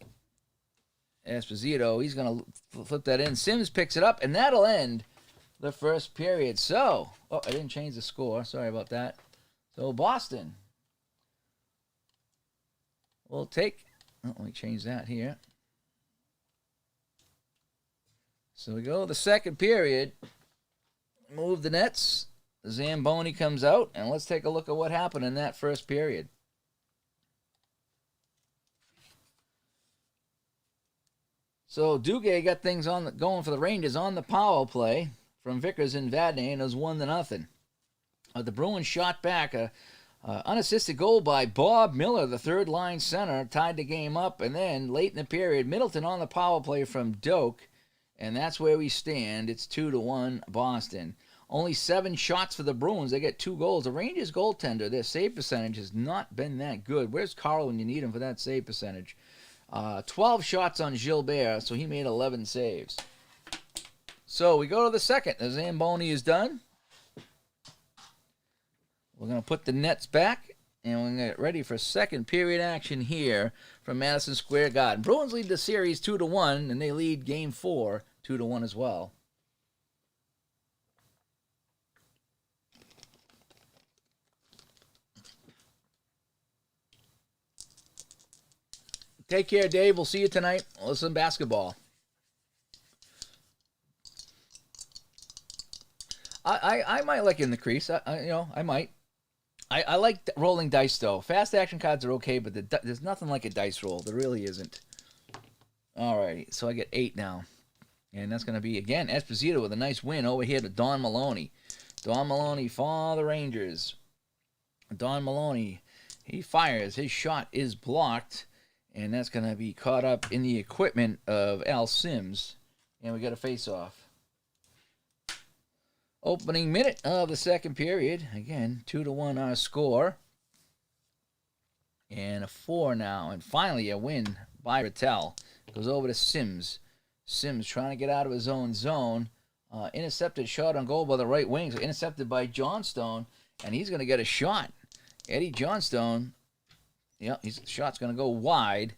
Esposito, he's going to flip that in. Sims picks it up, and that'll end the first period. So, I didn't change the score. Sorry about that. So, Boston will take, let me change that here. So, we go to the second period. Move the nets. Zamboni comes out, and let's take a look at what happened in that first period. So Duguay got things going for the Rangers on the power play from Vickers and Vadnais, and it was 1-0. The Bruins shot back a unassisted goal by Bob Miller, the third-line center, tied the game up, and then late in the period, Middleton on the power play from Doak, and that's where we stand. It's 2-1 Boston. Only 7 shots for the Bruins. They get 2 goals. The Rangers goaltender, their save percentage has not been that good. Where's Carl when you need him for that save percentage? 12 shots on Gilbert, so he made 11 saves. So we go to the second. The Zamboni is done. We're going to put the nets back, and we're going to get ready for second period action here from Madison Square Garden. Bruins lead the series 2-1, and they lead Game 4 2-1 as well. Take care, Dave. We'll see you tonight. Listen, basketball. I might like in the crease. I might. I like rolling dice, though. Fast action cards are okay, but there's nothing like a dice roll. There really isn't. All right, so I get 8 now. And that's going to be, again, Esposito with a nice win over here to Don Maloney. Don Maloney for the Rangers. Don Maloney, he fires. His shot is blocked. And that's going to be caught up in the equipment of Al Sims. And we got a face-off. Opening minute of the second period. Again, 2-1 our score. And a 4 now. And finally a win by Rattel. Goes over to Sims. Sims trying to get out of his own zone. Intercepted shot on goal by the right wing. So intercepted by Johnstone. And he's going to get a shot. Eddie Johnstone. Yep, his shot's going to go wide.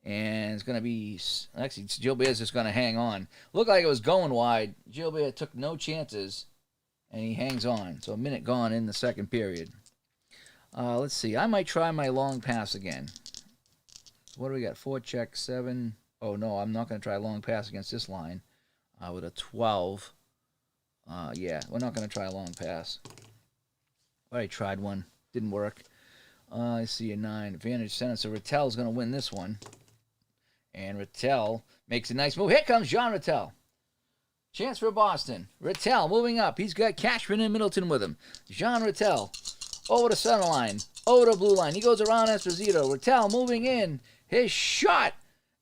And it's going to be... Actually, Gilbert's just going to hang on. Looked like it was going wide. Gilbert took no chances. And he hangs on. So a minute gone in the second period. Let's see. I might try my long pass again. What do we got? 4 check, 7. Oh, no, I'm not going to try a long pass against this line. With a 12. Yeah, we're not going to try a long pass. I already tried one. Didn't work. I see a 9. Advantage center. So Rattel's going to win this one. And Rattel makes a nice move. Here comes John Rattel. Chance for Boston. Rattel moving up. He's got Cashman and Middleton with him. Jean Rattel over the center line. Over the blue line. He goes around Esposito. Rattel moving in. His shot.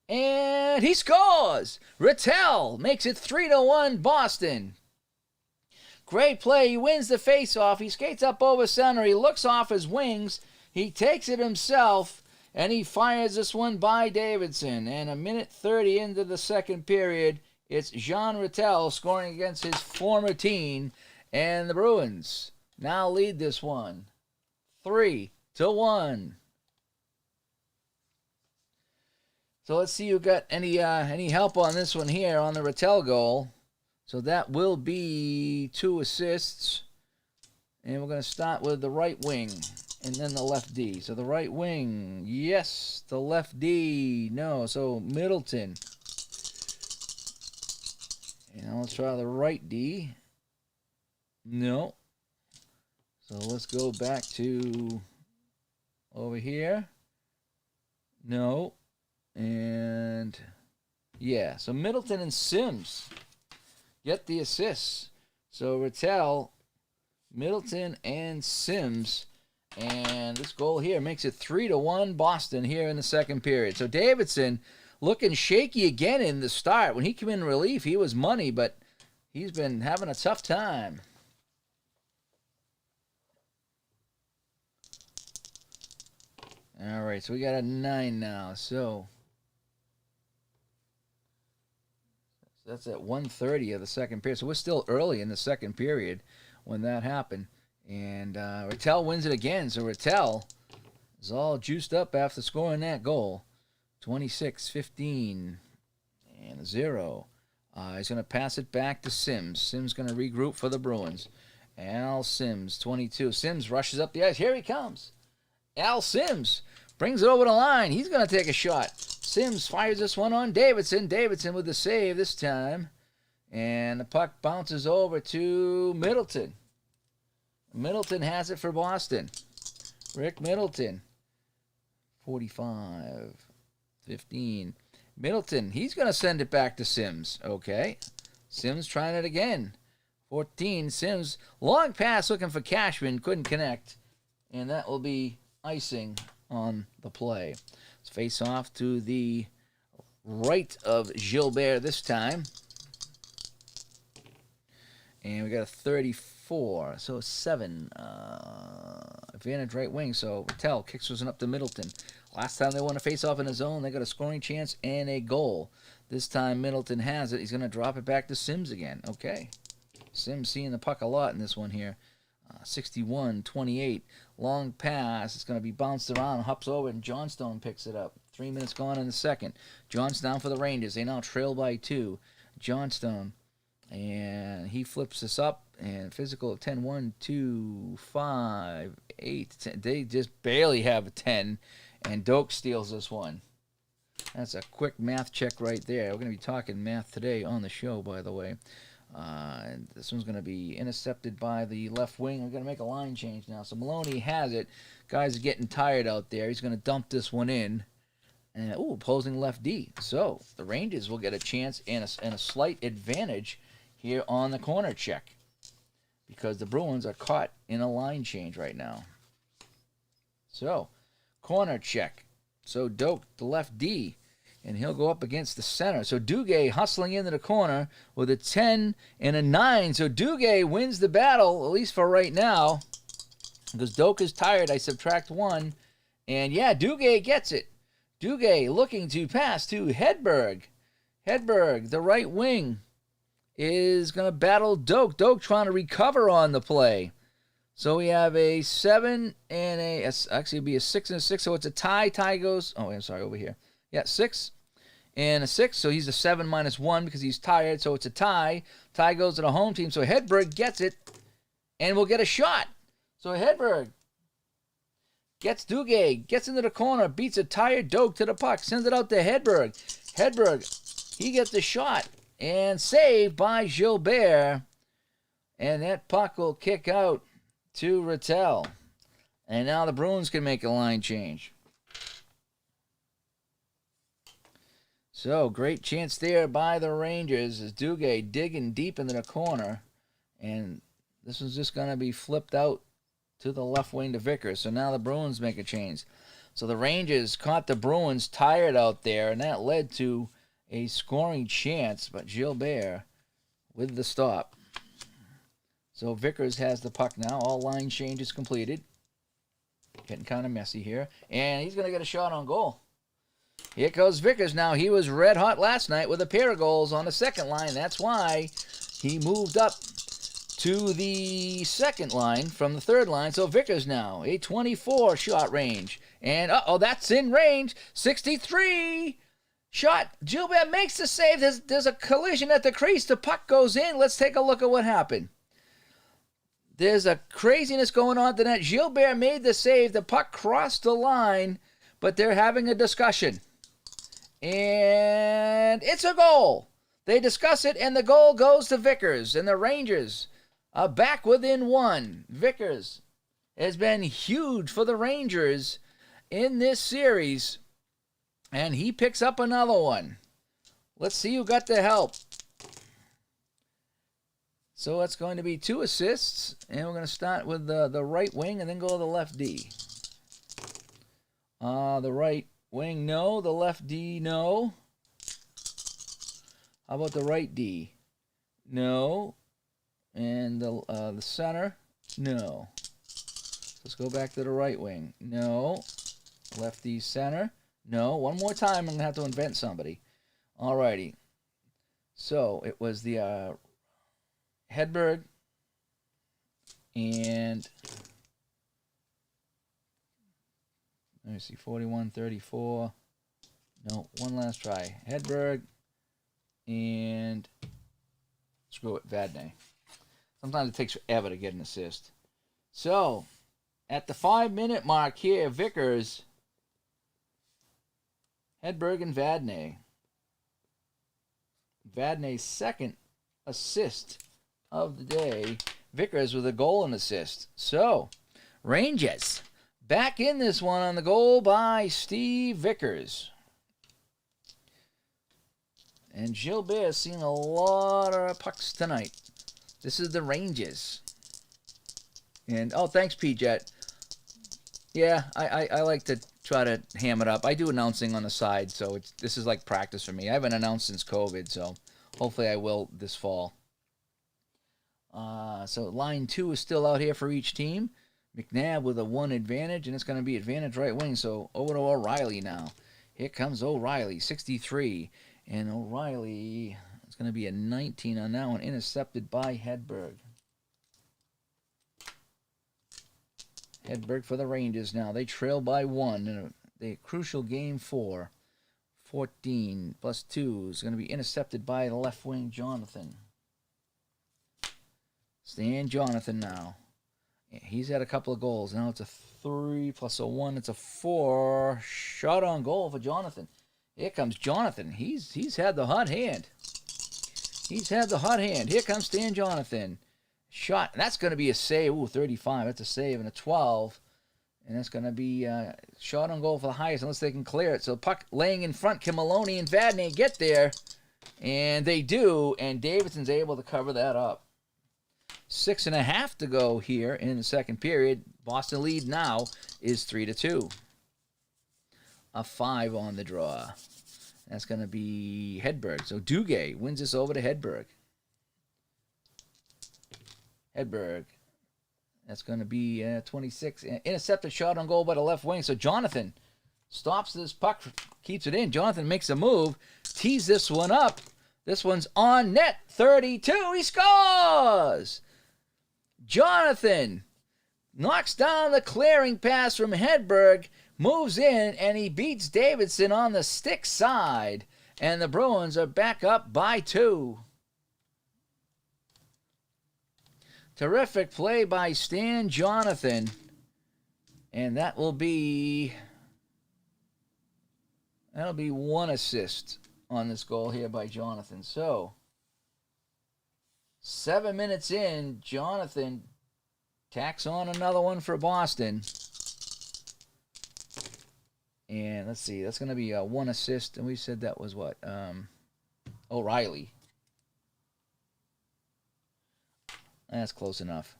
And he scores. Rattel makes it 3-1 Boston. Great play. He wins the faceoff. He skates up over center. He looks off his wings. He takes it himself. And he fires this one by Davidson. And a minute 30 into the second period, it's Jean Rattel scoring against his former team. And the Bruins now lead this one 3-1. So let's see who got any help on this one here on the Rattel goal. So that will be 2 assists. And we're going to start with the right wing and then the left D. So the right wing, yes. The left D, no. So Middleton. And let's try the right D. No. So let's go back to over here. No. And yeah, so Middleton and Sims get the assists. So Rattel, Middleton, and Sims. And this goal here makes it 3-1 Boston here in the second period. So Davidson looking shaky again in the start. When he came in relief, he was money, but he's been having a tough time. All right, so we got a 9 now. So that's at 1:30 of the second period. So we're still early in the second period when that happened. And Rattel wins it again. So Rattel is all juiced up after scoring that goal. 26-15 and a 0. He's going to pass it back to Sims. Sims going to regroup for the Bruins. Al Sims, 22. Sims rushes up the ice. Here he comes. Al Sims brings it over the line. He's going to take a shot. Sims fires this one on Davidson. Davidson with the save this time. And the puck bounces over to Middleton. Middleton has it for Boston. Rick Middleton. 45-15. Middleton, he's going to send it back to Sims. Okay. Sims trying it again. 14. Sims, long pass looking for Cashman. Couldn't connect. And that will be icing on the play. Let's face off to the right of Gilbert this time. And we got a 34. So 7. Advantage right wing. So Rattel kicks this one up to Middleton. Last time they won a face-off in his zone, they got a scoring chance and a goal. This time Middleton has it. He's going to drop it back to Sims again. Okay. Sims seeing the puck a lot in this one here. 61-28. Long pass. It's going to be bounced around, hops over, and Johnstone picks it up. 3 minutes gone in the second. Johnstone for the Rangers. They now trail by 2. Johnstone. And he flips this up. And physical of 10, 1, 2, 5, 8, 10. They just barely have a 10. And Doak steals this one. That's a quick math check right there. We're going to be talking math today on the show, by the way. And this one's going to be intercepted by the left wing. We're going to make a line change now. So Maloney has it. Guys are getting tired out there. He's going to dump this one in. And, opposing left D. So the Rangers will get a chance and a slight advantage here on the corner check, because the Bruins are caught in a line change right now. So, corner check. So Doak, the left D, and he'll go up against the center. So Duguay hustling into the corner with a 10 and a 9. So Duguay wins the battle, at least for right now, because Doak is tired. I subtract 1. And, yeah, Duguay gets it. Duguay looking to pass to Hedberg. Hedberg, the right wing, is going to battle Doak. Doak trying to recover on the play. So we have a 7 and actually it'd be a 6 and a 6. So it's a tie. Tie goes, I'm sorry, over here. Yeah, 6 and a 6. So he's a 7 minus 1 because he's tired. So it's a tie. Tie goes to the home team. So Hedberg gets it and will get a shot. So Hedberg gets Duguay, gets into the corner, beats a tired Doak to the puck, sends it out to Hedberg. Hedberg, he gets the shot and saved by Gilbert. And that puck will kick out to Rattel. And now the Bruins can make a line change. So, great chance there by the Rangers as Duguay digging deep into the corner. And this one's just going to be flipped out to the left wing to Vickers. So now the Bruins make a change. So the Rangers caught the Bruins tired out there, and that led to a scoring chance. But Gilbert with the stop. So Vickers has the puck now. All line changes completed. Getting kind of messy here. And he's going to get a shot on goal. Here goes Vickers now. He was red hot last night with a pair of goals on the second line. That's why he moved up to the second line from the third line. So Vickers now, a 24 shot range. And, that's in range. 63 shot. Gilbert makes the save. There's a collision at the crease. The puck goes in. Let's take a look at what happened. There's a craziness going on tonight. Gilbert made the save. The puck crossed the line, but they're having a discussion. And it's a goal. They discuss it, and the goal goes to Vickers. And the Rangers are back within 1. Vickers has been huge for the Rangers in this series, and he picks up another one. Let's see who got the help. So it's going to be 2 assists, and we're going to start with the right wing and then go to the left D. The right wing, no. The left D, no. How about the right D? No. And the center, no. Let's go back to the right wing. No. Left D center, no. One more time, I'm going to have to invent somebody. Alrighty. So it was the Hedberg and let me see, 41, 34. No, one last try. Hedberg and screw it, Vadnais. Sometimes it takes forever to get an assist. So, at the 5-minute mark here, Vickers, Hedberg and Vadnais. Vadnais' second assist of the day. Vickers with a goal and assist. So, Rangers back in this one on the goal by Steve Vickers. And Gilbert's seen a lot of pucks tonight. This is the Rangers. And, thanks, P-Jet. Yeah, I like to try to ham it up. I do announcing on the side, so this is like practice for me. I haven't announced since COVID, so hopefully I will this fall. So line 2 is still out here for each team. McNabb with a 1 advantage, and it's going to be advantage right wing. So over to O'Reilly now. Here comes O'Reilly, 63. And O'Reilly, it's going to be a 19 on that one, intercepted by Hedberg. Hedberg for the Rangers now. They trail by 1 in the crucial game 4. 14 plus 2 is going to be intercepted by the left wing, Jonathan. Stan Jonathan now. He's had a couple of goals. Now it's a 3 plus a 1. It's a 4. Shot on goal for Jonathan. Here comes Jonathan. He's had the hot hand. He's had the hot hand. Here comes Stan Jonathan. Shot. That's going to be a save. Ooh, 35. That's a save. And a 12. And that's going to be shot on goal for the highest unless they can clear it. So puck laying in front. Kim Maloney and Vadnais get there. And they do. And Davidson's able to cover that up. 6.5 to go here in the second period. Boston lead now is 3-2. A 5 on the draw. That's going to be Hedberg. So Duguay wins this over to Hedberg. Hedberg. That's going to be 26. Intercepted shot on goal by the left wing. So Jonathan stops this puck, keeps it in. Jonathan makes a move, tees this one up. This one's on net. 32. He scores! Jonathan knocks down the clearing pass from Hedberg, moves in, and he beats Davidson on the stick side. And the Bruins are back up by 2. Terrific play by Stan Jonathan. And that'll be 1 assist on this goal here by Jonathan. So 7 minutes in, Jonathan tacks on another one for Boston. And let's see, that's going to be 1 assist. And we said that was what? O'Reilly. That's close enough.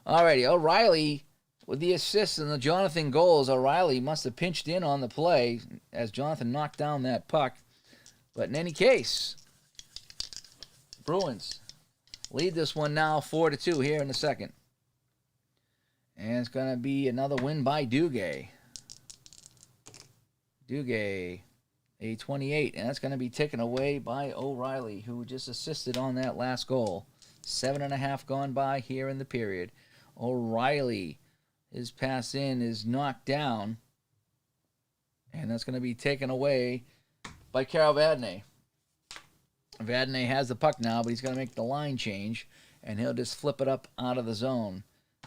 Alrighty, O'Reilly with the assist and the Jonathan goals. O'Reilly must have pinched in on the play as Jonathan knocked down that puck. But in any case, Bruins lead this one now 4-2 here in the second. And it's going to be another win by Duguay. Duguay, a 28. And that's going to be taken away by O'Reilly, who just assisted on that last goal. 7.5 gone by here in the period. O'Reilly, his pass in is knocked down. And that's going to be taken away by Carol Vadnais. Vadnais has the puck now, but he's going to make the line change. And he'll just flip it up out of the zone.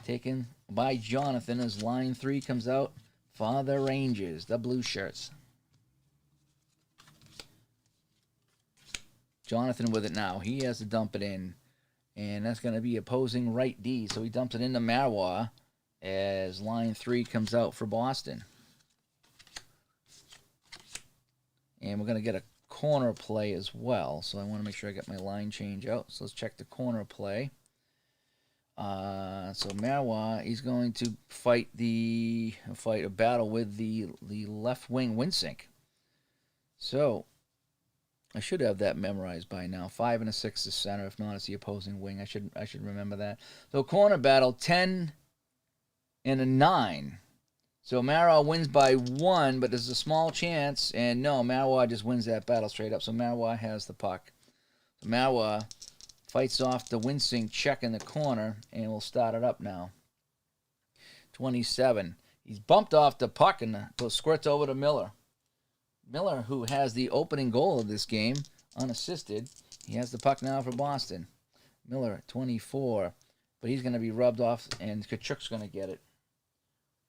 Taken by Jonathan as line 3 comes out for the Rangers, the blue shirts. Jonathan with it now. He has to dump it in. And that's going to be opposing right D. So he dumps it into Marois as line 3 comes out for Boston. And we're going to get a corner play as well. So I want to make sure I got my line change out. So let's check the corner play. So Marois, he's going to fight a battle with the left wing Winsink. So I should have that memorized by now. 5 and a 6 is center. If not, it's the opposing wing. I should remember that. So corner battle, 10 and a 9. So Marois wins by 1, but there's a small chance. And no, Marois just wins that battle straight up. So Marois has the puck. So Marois fights off the Winsink check in the corner, and we'll start it up now. 27. He's bumped off the puck and squirts over to Miller. Miller, who has the opening goal of this game, unassisted. He has the puck now for Boston. Miller at 24. But he's going to be rubbed off, and Tkachuk's going to get it.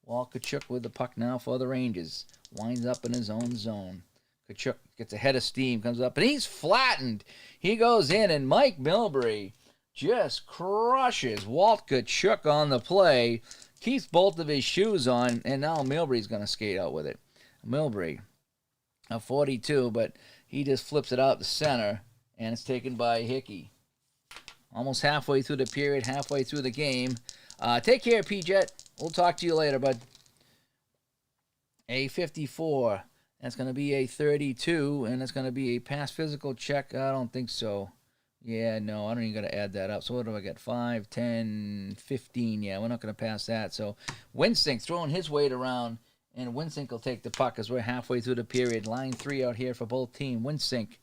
Walt Tkachuk with the puck now for the Rangers. Winds up in his own zone. Tkachuk gets a head of steam, comes up, and he's flattened. He goes in, and Mike Milbury just crushes Walt Tkachuk on the play. Keeps both of his shoes on, and now Milbury's going to skate out with it. Milbury, a 42, but he just flips it out the center, and it's taken by Hickey. Almost halfway through the period, halfway through the game. Take care, P-Jet. We'll talk to you later, bud. A 54. That's going to be a 32, and it's going to be a pass physical check. I don't think so. Yeah, no, I don't even got to add that up. So what do I get? 5, 10, 15. Yeah, we're not going to pass that. So Winsink throwing his weight around, and Winsink will take the puck as we're halfway through the period. Line 3 out here for both teams. Winsink,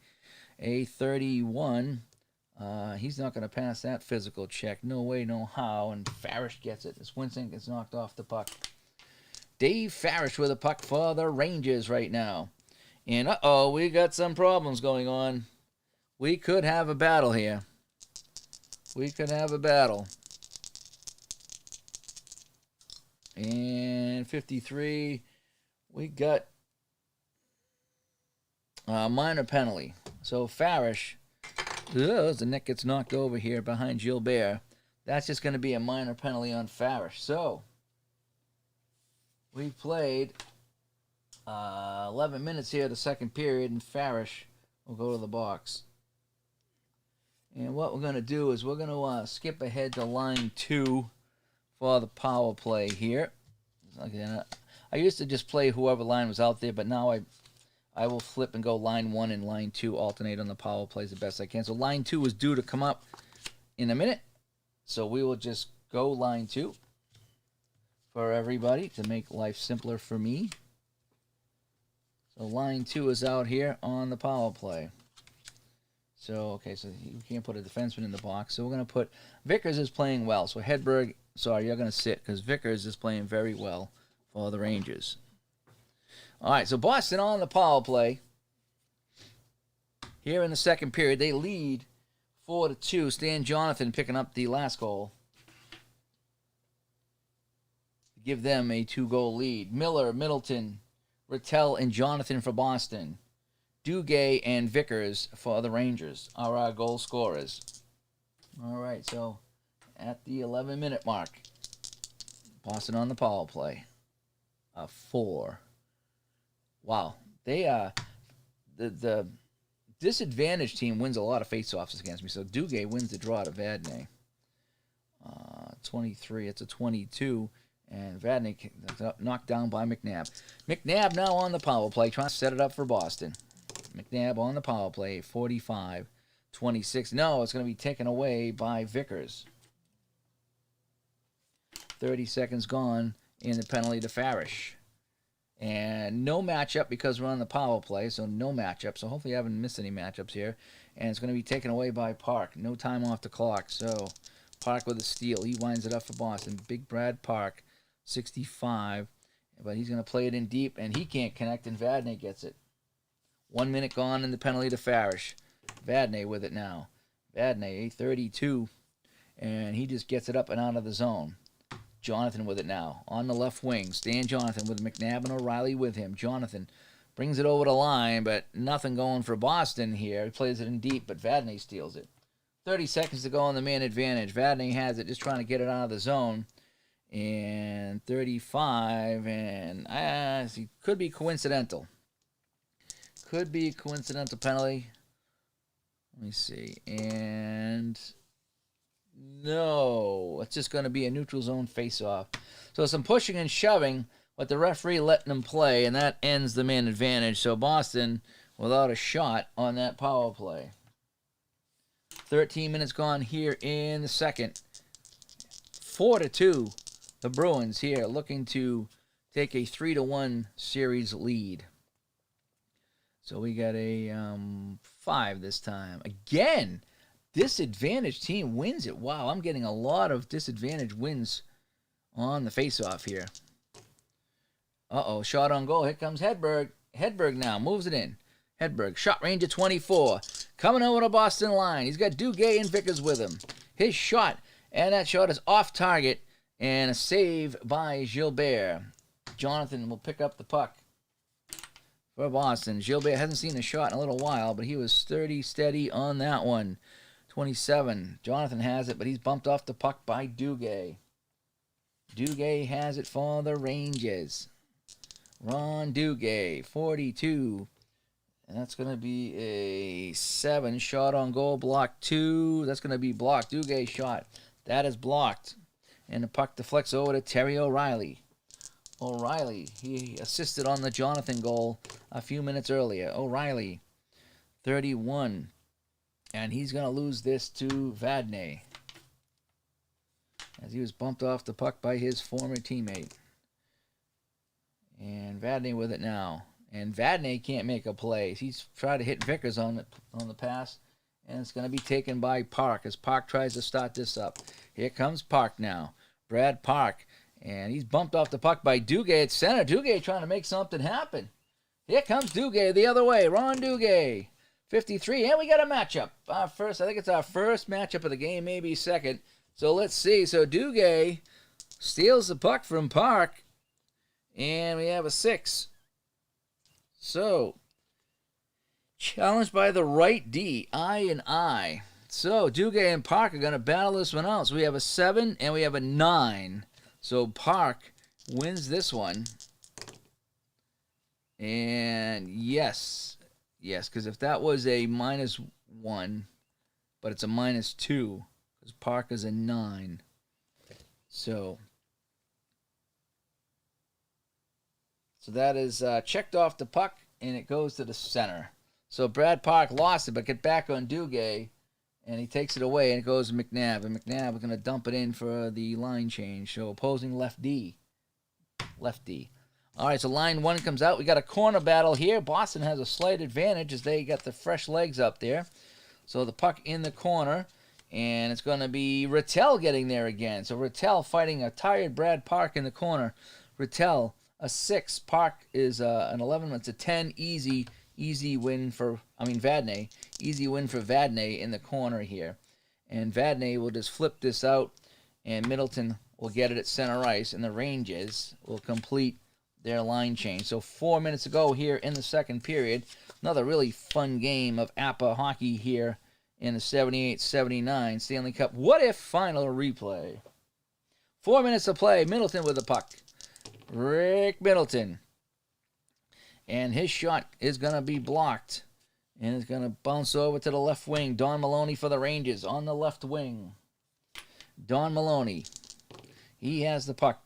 a 31. He's not going to pass that physical check. No way, no how. And Farish gets it. As Winston gets knocked off the puck. Dave Farish with a puck for the Rangers right now. And uh-oh, we got some problems going on. We could have a battle here. We could have a battle. And 53, we got a minor penalty. So Farish, the net gets knocked over here behind Gilbert. That's just going to be a minor penalty on Farish. So we've played 11 minutes here, the second period, and Farish will go to the box. And what we're going to do is we're going to skip ahead to line 2 for the power play here. I used to just play whoever line was out there, but now I will flip and go line 1 and line 2, alternate on the power plays the best I can. So line 2 is due to come up in a minute. So we will just go line 2 for everybody to make life simpler for me. So line 2 is out here on the power play. So, okay, so you can't put a defenseman in the box. So we're going to put Vickers is playing well. So Hedberg, sorry, you're going to sit because Vickers is playing very well for the Rangers. All right, so Boston on the power play. Here in the second period, they lead 4-2. Stan Jonathan picking up the last goal. Give them a 2-goal lead. Miller, Middleton, Rattel, and Jonathan for Boston. Duguay and Vickers for the Rangers are our goal scorers. All right, so at the 11-minute mark, Boston on the power play. 4. Wow, they the disadvantaged team wins a lot of face-offs against me. So Duguay wins the draw to Vadnais. 23, it's a 22, and Vadnais knocked down by McNabb. McNabb now on the power play, trying to set it up for Boston. McNabb on the power play, 45-26. No, it's going to be taken away by Vickers. 30 seconds gone in the penalty to Farish. And no matchup because we're on the power play, so no matchup. So hopefully I haven't missed any matchups here. And it's going to be taken away by Park. No time off the clock. So Park with a steal. He winds it up for Boston. Big Brad Park, 65. But he's going to play it in deep, and he can't connect, and Vadnais gets it. 1 minute gone in the penalty to Farish. Vadnais with it now. Vadnais, 32. And he just gets it up and out of the zone. Jonathan with it now. On the left wing. Stan Jonathan with McNabb and O'Reilly with him. Jonathan brings it over the line, but nothing going for Boston here. He plays it in deep, but Vadnais steals it. 30 seconds to go on the man advantage. Vadnais has it, just trying to get it out of the zone. And 35, and it could be coincidental. Could be a coincidental penalty. Let me see. And no, it's just going to be a neutral zone face-off. So some pushing and shoving, but the referee letting them play, and that ends the man advantage. So Boston without a shot on that power play. 13 minutes gone here in the second. 4-2. The Bruins here looking to take a 3-1 series lead. So we got a 5 this time. Again, disadvantaged team wins it. Wow, I'm getting a lot of disadvantaged wins on the face-off here. Uh-oh, shot on goal. Here comes Hedberg. Hedberg now moves it in. Hedberg, shot range of 24. Coming over the Boston line. He's got Duguay and Vickers with him. His shot, and that shot is off target, and a save by Gilbert. Jonathan will pick up the puck for Boston. Gilbert hasn't seen a shot in a little while, but he was sturdy, steady on that one. 27. Jonathan has it, but he's bumped off the puck by Duguay. Duguay has it for the Rangers. Ron Duguay, 42. And that's going to be a 7. Shot on goal, block 2. That's going to be blocked. Duguay shot. That is blocked. And the puck deflects over to Terry O'Reilly. O'Reilly, he assisted on the Jonathan goal a few minutes earlier. O'Reilly, 31. And he's going to lose this to Vadnais, as he was bumped off the puck by his former teammate. And Vadnais with it now. And Vadnais can't make a play. He's tried to hit Vickers on the pass, And it's going to be taken by Park as Park tries to start this up. Here comes Park now. Brad Park. And he's bumped off the puck by Duguay at center. Duguay trying to make something happen. Here comes Duguay the other way. Ron Duguay. 53. And we got a matchup. I think it's our first matchup of the game, maybe second. So let's see. So Duguay steals the puck from Park. And we have a 6. So, challenged by the right D, I and I. So, Duguay and Park are going to battle this one out. So, we have a 7 and we have a 9. So, Park wins this one. And yes, because if that was a -1, but it's a -2, because Park is a 9. So that is checked off the puck, and it goes to the center. So Brad Park lost it, but get back on Duguay, and he takes it away, and it goes to McNabb. And McNabb is going to dump it in for the line change. So opposing left D. All right, so line 1 comes out. We got a corner battle here. Boston has a slight advantage as they got the fresh legs up there. So the puck in the corner, and it's going to be Rattel getting there again. So Rattel fighting a tired Brad Park in the corner. Rattel, a 6. Park is an 11. It's a 10. Easy win for, Vadnais. Easy win for Vadnais in the corner here. And Vadnais will just flip this out, and Middleton will get it at center ice, and the Rangers will complete their line change. So 4 minutes to go here in the second period. Another really fun game of APBA hockey here in the 78-79 Stanley Cup What If Final Replay. 4 minutes to play. Middleton with the puck. Rick Middleton. And his shot is going to be blocked. And it's going to bounce over to the left wing. Don Maloney for the Rangers on the left wing. Don Maloney. He has the puck.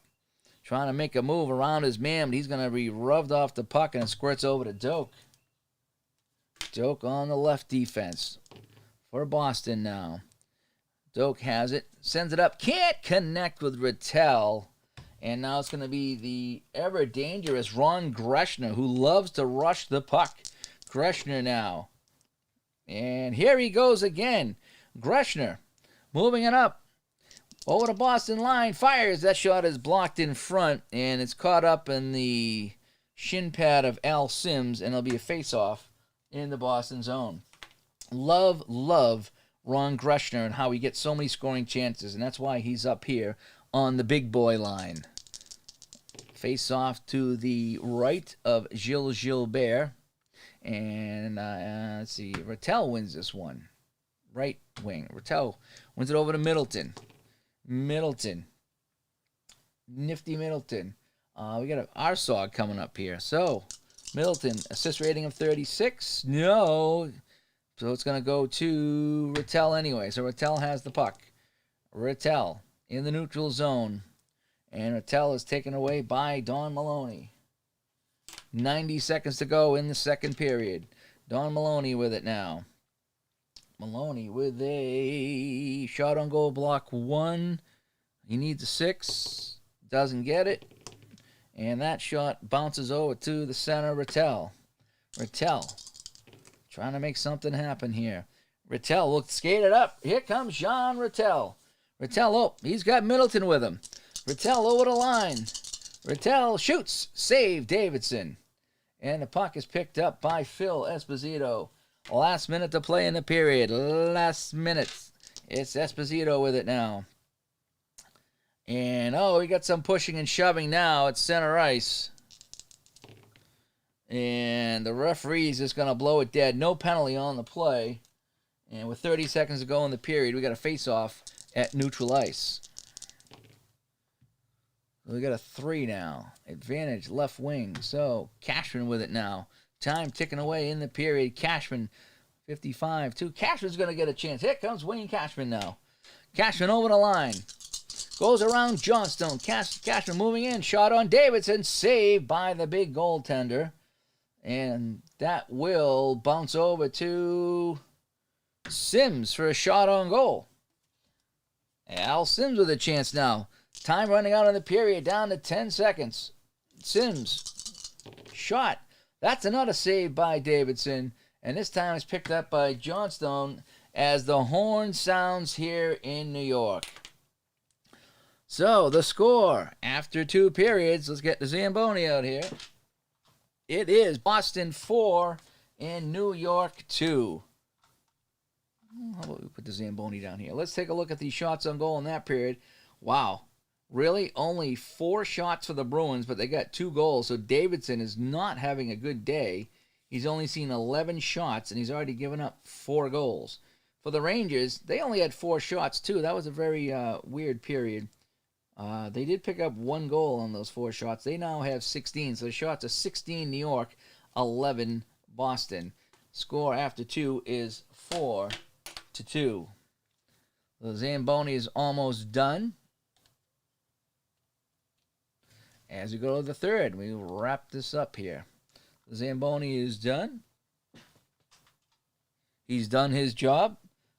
Trying to make a move around his man, but he's going to be rubbed off the puck, and it squirts over to Doak. Doak on the left defense for Boston now. Doak has it. Sends it up. Can't connect with Rattel. And now it's going to be the ever-dangerous Ron Greshner, who loves to rush the puck. Greshner now. And here he goes again. Greshner moving it up. Over the Boston line. Fires. That shot is blocked in front, and it's caught up in the shin pad of Al Sims, and it'll be a face-off in the Boston zone. Love Ron Greshner and how he gets so many scoring chances, and that's why he's up here on the big boy line. Face off to the right of Gilles Gilbert. And let's see. Rattel wins this one. Right wing. Rattel wins it over to Middleton. Nifty Middleton. We got an Arsog coming up here. So, Middleton, assist rating of 36. No. So it's going to go to Rattel anyway. So Rattel has the puck. Rattel in the neutral zone. And Rattel is taken away by Don Maloney. 90 seconds to go in the second period. Don Maloney with it now. Maloney with a shot on goal, block 1. He needs a 6. Doesn't get it. And that shot bounces over to the center, Rattel. Rattel trying to make something happen here. Rattel will skate it up. Here comes Jean Rattel. Rattel, he's got Middleton with him. Rattel over the line. Rattel shoots. Save Davidson. And the puck is picked up by Phil Esposito. Last minute to play in the period. Last minute. It's Esposito with it now. And, we got some pushing and shoving now at center ice. And the referee's just going to blow it dead. No penalty on the play. And with 30 seconds to go in the period, we got a face-off at neutral ice. We got a 3 now. Advantage left wing. So Cashman with it now. Time ticking away in the period. Cashman 55-2. Cashman's going to get a chance. Here comes Wayne Cashman now. Cashman over the line. Goes around Johnstone. Cashman moving in. Shot on Davidson. Saved by the big goaltender. And that will bounce over to Sims for a shot on goal. Al Sims with a chance now. Time running out in the period, down to 10 seconds. Sims, shot. That's another save by Davidson. And this time it's picked up by Johnstone. as the horn sounds here in New York. So, the score after 2 periods, let's get the Zamboni out here. It is Boston 4 and New York 2. How about we put the Zamboni down here? Let's take a look at the shots on goal in that period. Wow. Really? Only 4 shots for the Bruins, but they got 2 goals. So Davidson is not having a good day. He's only seen 11 shots, and he's already given up 4 goals. For the Rangers, they only had 4 shots, too. That was a very weird period. They did pick up 1 goal on those 4 shots. They now have 16. So the shots are 16 New York, 11 Boston. Score after 2 is 4-2. The Zamboni is almost done. As we go to the third, we wrap this up here. The Zamboni is done. He's done his job.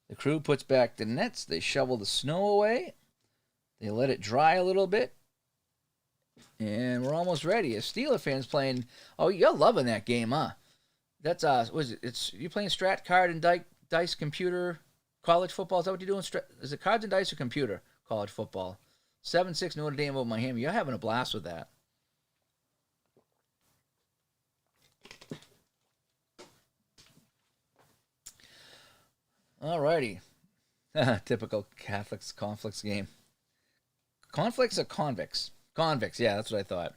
The crew puts back the nets. They shovel the snow away. They let it dry a little bit. And we're almost ready. As Steeler fans playing, oh, you're loving that game, huh? That's what is it? It's you playing Strat, Card, and Dice computer college football. Is that what you're doing? Is it Cards and Dice or computer college football? 7-6 Notre Dame over Miami. You're having a blast with that. Alrighty. Typical Catholics conflicts game. Conflicts or convicts? Convicts, yeah, that's what I thought.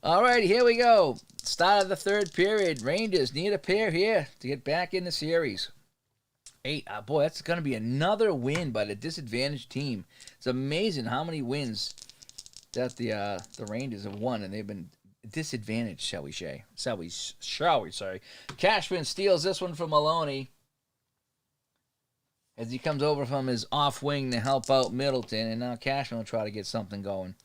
Alrighty, here we go. Start of the third period. Rangers need a pair here to get back in the series. 8. Boy, that's going to be another win by the disadvantaged team. It's amazing how many wins that the Rangers have won, and they've been disadvantaged, shall we say. Cashman steals this one from Maloney as he comes over from his off wing to help out Middleton, and now Cashman will try to get something going.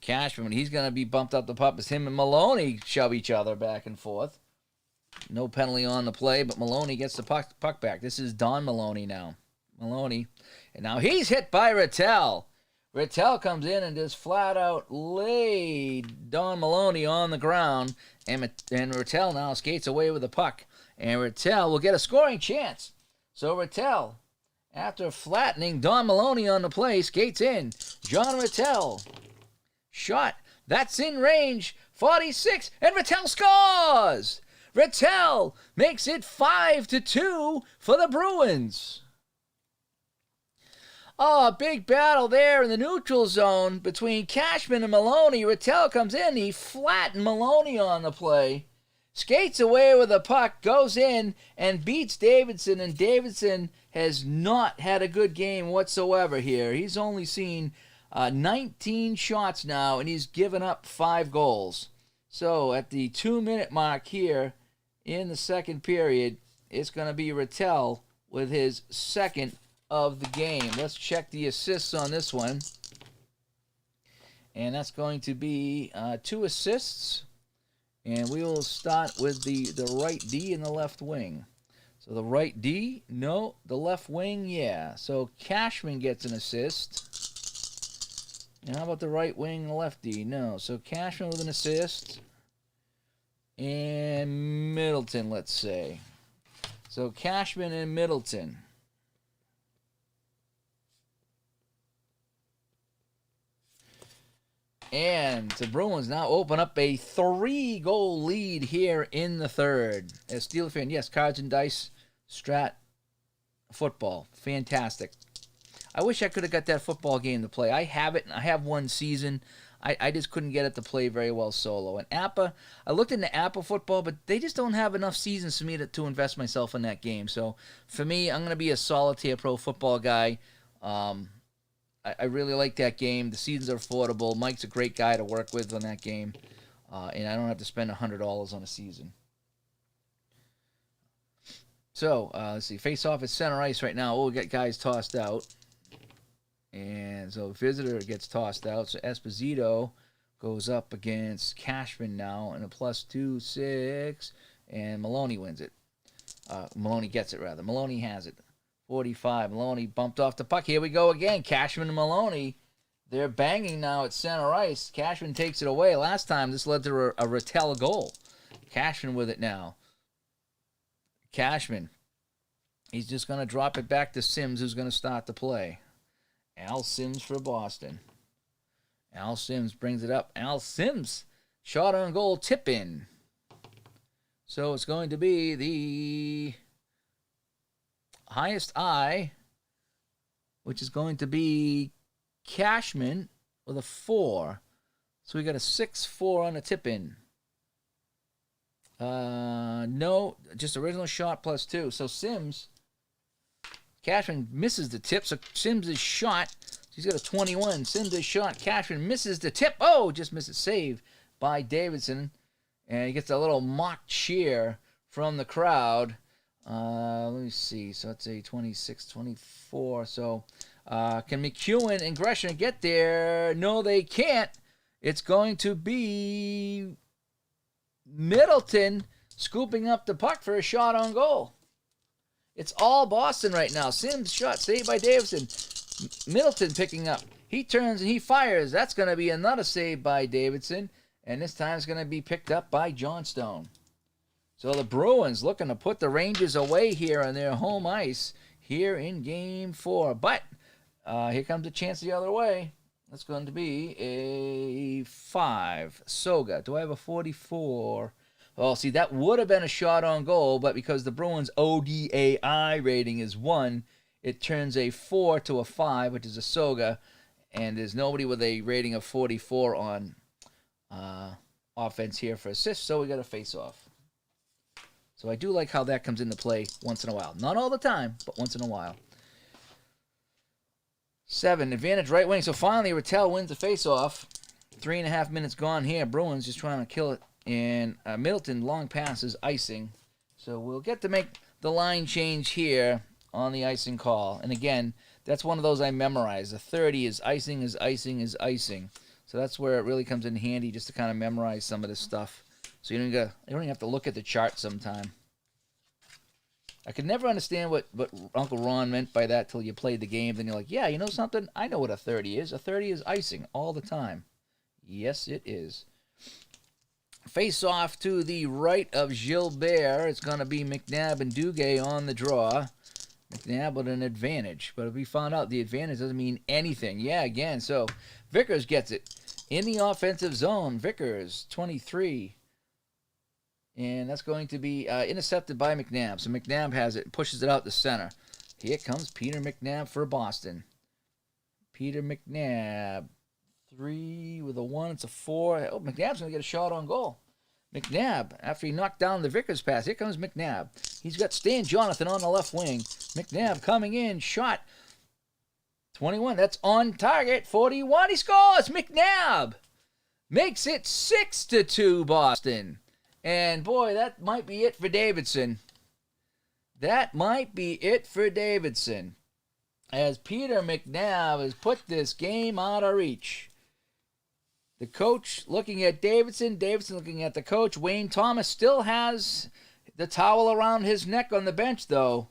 Cashman, he's going to be bumped up the puck as him and Maloney shove each other back and forth. No penalty on the play, but Maloney gets the puck back. This is Don Maloney now. Maloney. And now he's hit by Rattel. Rattel comes in and just flat out laid Don Maloney on the ground. And Rattel now skates away with the puck. And Rattel will get a scoring chance. So Rattel, after flattening Don Maloney on the play, skates in. John Rattel. Shot. That's in range. 46. And Rattel scores! Rattel makes it 5-2 for the Bruins. Oh, a big battle there in the neutral zone between Cashman and Maloney. Rattel comes in. He flattened Maloney on the play. Skates away with the puck, goes in, and beats Davidson. And Davidson has not had a good game whatsoever here. He's only seen 19 shots now, and he's given up 5 goals. So at the 2-minute mark here in the second period, it's going to be Rattel with his second of the game. Let's check the assists on this one. And that's going to be 2 assists. And we will start with the right D and the left wing. So the right D, no. The left wing, yeah. So Cashman gets an assist. And how about the right wing and the left D? No. So Cashman with an assist. And Middleton, let's say. So Cashman and Middleton. And the Bruins now open up a 3-goal lead here in the third. As Steeler fan, yes, Cards and Dice, Strat, football. Fantastic. I wish I could have got that football game to play. I have it, and I have one season. I just couldn't get it to play very well solo. And APBA, I looked into APBA football, but they just don't have enough seasons for me to invest myself in that game. So for me, I'm going to be a solitaire pro football guy. I really like that game. The seasons are affordable. Mike's a great guy to work with on that game. And I don't have to spend $100 on a season. So, let's see. Face off at center ice right now. Oh, we got guys tossed out. And so visitor gets tossed out. So Esposito goes up against Cashman now in a +2-6. And Maloney wins it. Maloney gets it, rather. Maloney has it. 45. Maloney bumped off the puck. Here we go again. Cashman and Maloney. They're banging now at center ice. Cashman takes it away. Last time this led to a Rattel goal. Cashman with it now. Cashman He's just going to drop it back to Sims, who's going to start the play. Al Sims for Boston. Al Sims brings it up. Al Sims, shot on goal, tip in. So it's going to be the highest I, which is going to be Cashman with a 4. So we got a 6-4 on the tip in. No, just original shot plus 2. So Sims, Cashman misses the tip. So Sims' shot, he's got a 21. Sims' shot, Cashman misses the tip. Oh, just missed it. Save by Davidson. And he gets a little mock cheer from the crowd. Let me see. So it's a 26-24. So can McEwen and Gresham get there? No, they can't. It's going to be Middleton scooping up the puck for a shot on goal. It's all Boston right now. Sims shot saved by Davidson. Middleton picking up. He turns and he fires. That's going to be another save by Davidson. And this time it's going to be picked up by Johnstone. So the Bruins looking to put the Rangers away here on their home ice here in Game 4. But here comes a chance the other way. That's going to be a 5. Soga. Do I have a 44? Oh, see, that would have been a shot on goal, but because the Bruins' ODAI rating is 1, it turns a 4 to a 5, which is a Soga, and there's nobody with a rating of 44 on offense here for assists, so we got a face-off. So I do like how that comes into play once in a while. Not all the time, but once in a while. 7, advantage right wing. So finally, Rattel wins the face-off. 3.5 minutes gone here. Bruins just trying to kill it. And Middleton, long passes, icing. So we'll get to make the line change here on the icing call. And again, that's one of those I memorized. The 30 is icing, is icing, is icing. So that's where it really comes in handy just to kind of memorize some of this stuff. So you don't even have to look at the chart sometime. I could never understand what Uncle Ron meant by that till you played the game. Then you're like, yeah, you know something? I know what a 30 is. A 30 is icing all the time. Yes, it is. Face off to the right of Gilbert. It's going to be McNabb and Duguay on the draw. McNabb with an advantage. But if we found out the advantage doesn't mean anything. Yeah, again. So Vickers gets it in the offensive zone. Vickers, 23. And that's going to be intercepted by McNabb. So McNabb has it, pushes it out the center. Here comes Peter McNabb for Boston. Peter McNabb, 3 with a 1. It's a 4. Oh, McNabb's going to get a shot on goal. McNabb, after he knocked down the Vickers pass, here comes McNabb. He's got Stan Jonathan on the left wing. McNabb coming in, shot. 21, that's on target. 41, he scores. McNabb makes it 6-2 Boston. And, boy, that might be it for Davidson. That might be it for Davidson. As Peter McNabb has put this game out of reach. The coach looking at Davidson. Davidson looking at the coach. Wayne Thomas still has the towel around his neck on the bench, though.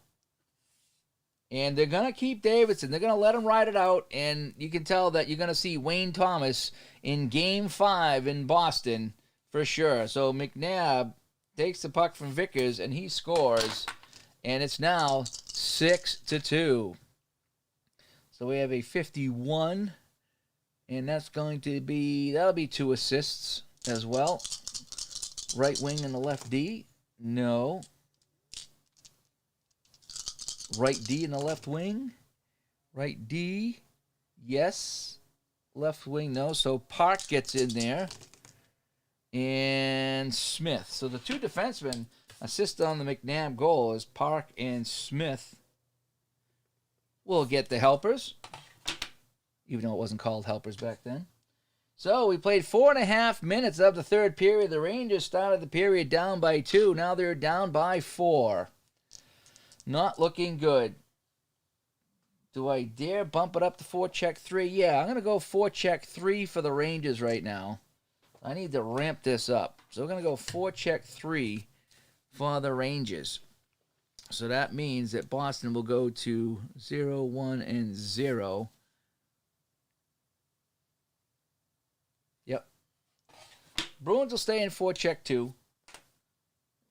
And they're going to keep Davidson. They're going to let him ride it out. And you can tell that you're going to see Wayne Thomas in Game 5 in Boston. For sure. So McNabb takes the puck from Vickers and he scores. And it's now 6-2. So we have a 51. And that's going to be, that'll be 2 assists as well. Right wing and the left D. No. Right D in the left wing. Right D. Yes. Left wing, no. So Park gets in there. And Smith. So the 2 defensemen assist on the McNabb goal is Park and Smith. We'll get the helpers, even though it wasn't called helpers back then. So we played 4.5 minutes of the third period. The Rangers started the period down by 2. Now they're down by 4. Not looking good. Do I dare bump it up to 4-check-3? Yeah, I'm going to go 4-check-3 for the Rangers right now. I need to ramp this up. So we're going to go 4-check-3 for the Rangers. So that means that Boston will go to 0, 1, and 0. Yep. Bruins will stay in 4-check-2.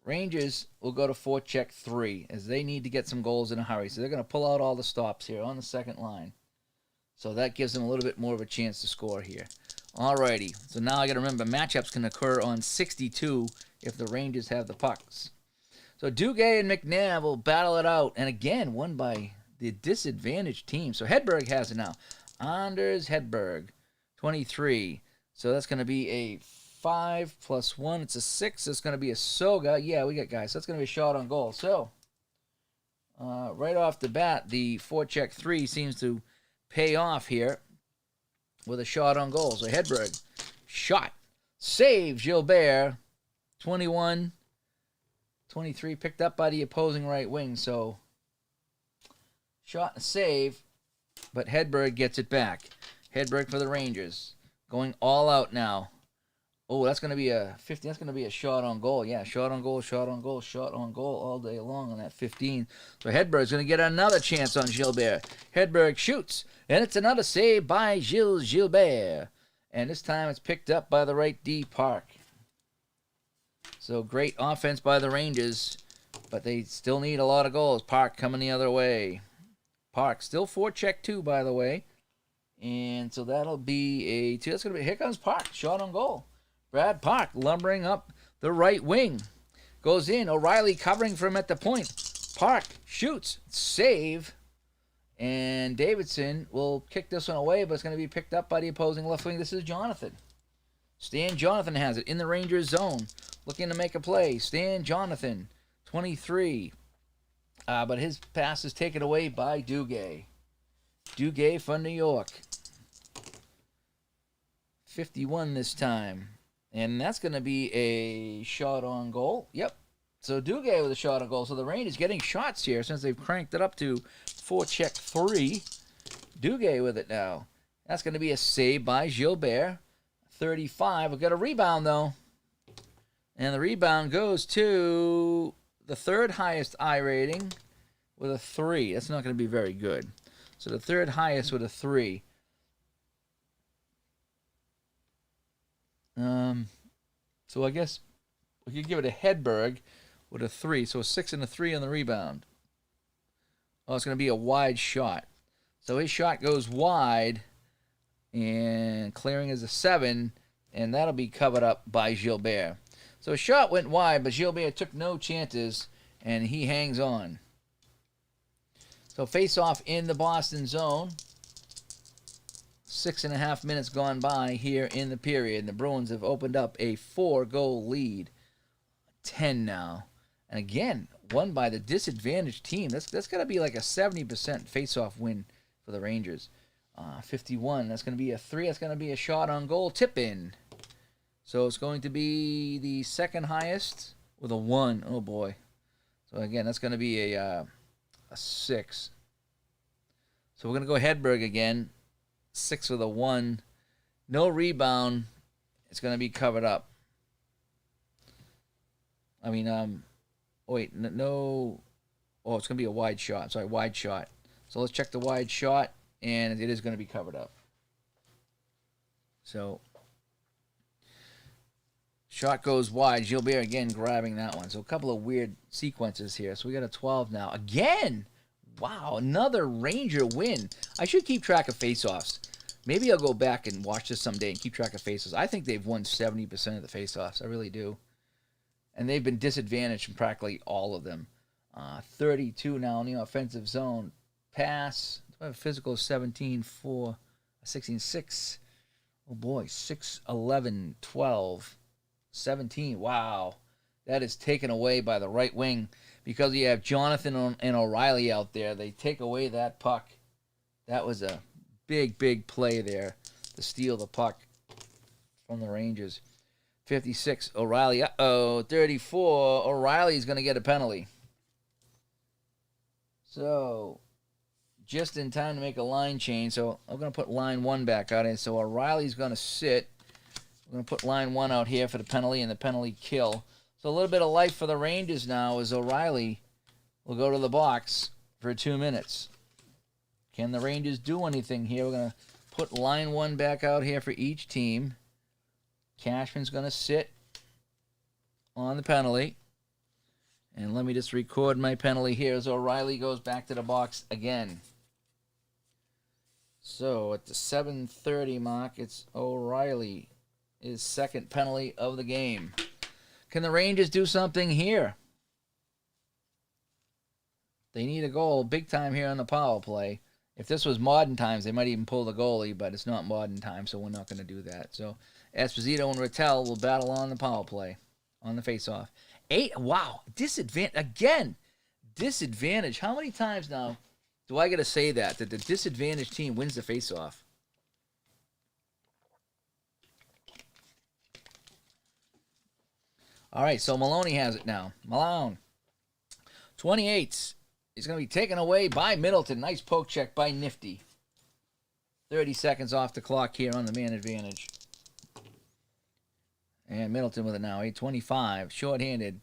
Rangers will go to forecheck 3 as they need to get some goals in a hurry. So they're going to pull out all the stops here on the second line. So that gives them a little bit more of a chance to score here. Alrighty, so now I got to remember matchups can occur on 62 if the Rangers have the pucks. So Duguay and McNabb will battle it out, and again, won by the disadvantaged team. So Hedberg has it now. Anders Hedberg, 23. So that's going to be a 5 plus 1. It's a 6. It's going to be a Soga. Yeah, we got guys. So that's going to be a shot on goal. So right off the bat, the forecheck 3 seems to pay off here with a shot on goal. So Hedberg, shot, save Gilbert, 21, 23, picked up by the opposing right wing. So shot and save, but Hedberg gets it back. Hedberg for the Rangers, going all out now. Oh, that's going to be a 15. That's going to be a shot on goal. Yeah, shot on goal, shot on goal, shot on goal all day long on that 15. So Hedberg's going to get another chance on Gilbert. Hedberg shoots, and it's another save by Gilbert. And this time it's picked up by the right D, Park. So great offense by the Rangers, but they still need a lot of goals. Park coming the other way. Park still forecheck 2, by the way. And so that'll be a 2. That's going to be, here comes Park, shot on goal. Brad Park lumbering up the right wing. Goes in. O'Reilly covering for him at the point. Park shoots. Save. And Davidson will kick this one away, but it's going to be picked up by the opposing left wing. This is Jonathan. Stan Jonathan has it in the Rangers zone. Looking to make a play. Stan Jonathan, 23. But his pass is taken away by Duguay. Duguay from New York. 51 this time. And that's going to be a shot on goal. Yep. So Duguay with a shot on goal. So the Rangers getting shots here since they've cranked it up to forecheck 3. Duguay with it now. That's going to be a save by Gilbert. 35. We've got a rebound, though. And the rebound goes to the third highest I rating with a 3. That's not going to be very good. So the third highest with a 3. So I guess we could give it a Hedberg with a 3. So a 6 and a 3 on the rebound. Oh, it's going to be a wide shot. So his shot goes wide, and clearing is a 7, and that'll be covered up by Gilbert. So his shot went wide, but Gilbert took no chances, and he hangs on. So face-off in the Boston zone. 6.5 minutes gone by here in the period. And the Bruins have opened up a 4-goal lead. 10 now. And again, won by the disadvantaged team. That's got to be like a 70% face-off win for the Rangers. 51. That's going to be a 3. That's going to be a shot on goal. Tip in. So it's going to be the second highest with a 1. Oh, boy. So again, that's going to be a 6. So we're going to go Hedberg again. 6 with a 1. No rebound. It's going to be covered up. I mean, wait, no. Oh, it's going to be a wide shot. Sorry, wide shot. So let's check the wide shot, and it is going to be covered up. So, shot goes wide. Gilbert again grabbing that one. So a couple of weird sequences here. So we got a 12 now. Again! Wow, another Ranger win. I should keep track of faceoffs. Maybe I'll go back and watch this someday and keep track of faceoffs. I think they've won 70% of the faceoffs. I really do. And they've been disadvantaged in practically all of them. 32 now in the offensive zone. Pass. Physical 17-4. 16-6. Oh boy. 6-11, 12, 17. Wow. That is taken away by the right wing. Because you have Jonathan and O'Reilly out there, they take away that puck. That was a big, big play there to steal the puck from the Rangers. 56, O'Reilly. 34, O'Reilly's going to get a penalty. So, just in time to make a line change. So, I'm going to put line 1 back out. And so, O'Reilly's going to sit. We're going to put line 1 out here for the penalty and the penalty kill. So a little bit of life for the Rangers now as O'Reilly will go to the box for 2 minutes. Can the Rangers do anything here? We're going to put line 1 back out here for each team. Cashman's going to sit on the penalty. And let me just record my penalty here as O'Reilly goes back to the box again. So at the 7:30 mark, it's O'Reilly, his second penalty of the game. Can the Rangers do something here? They need a goal big time here on the power play. If this was modern times, they might even pull the goalie, but it's not modern times, so we're not going to do that. So Esposito and Rattel will battle on the power play, on the faceoff. 8, wow, disadvantage, again, disadvantage. How many times now do I got to say that the disadvantaged team wins the faceoff? All right, so Maloney has it now. Malone, 28. He's going to be taken away by Middleton. Nice poke check by Nifty. 30 seconds off the clock here on the man advantage. And Middleton with it now. 8:25, shorthanded.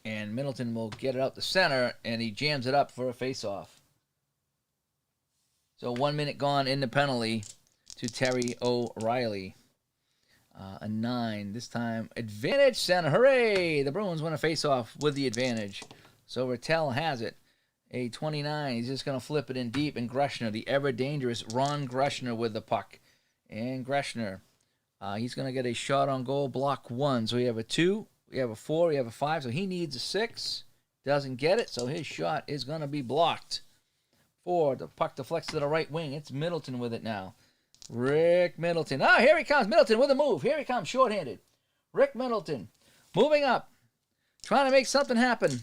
And Middleton will get it out the center, and he jams it up for a faceoff. So 1 minute gone in the penalty to Terry O'Reilly. A 9, this time advantage center. Hooray! The Bruins win a faceoff with the advantage. So Rattel has it. A 29, he's just going to flip it in deep, and Greshner, the ever-dangerous Ron Greshner with the puck. And Greshner, he's going to get a shot on goal, block 1. So we have a 2, we have a 4, we have a 5, so he needs a 6. Doesn't get it, so his shot is going to be blocked. 4, the puck deflects to the right wing. It's Middleton with it now. Rick Middleton. Ah, here he comes, Middleton with a move. Here he comes, shorthanded. Rick Middleton, moving up, trying to make something happen.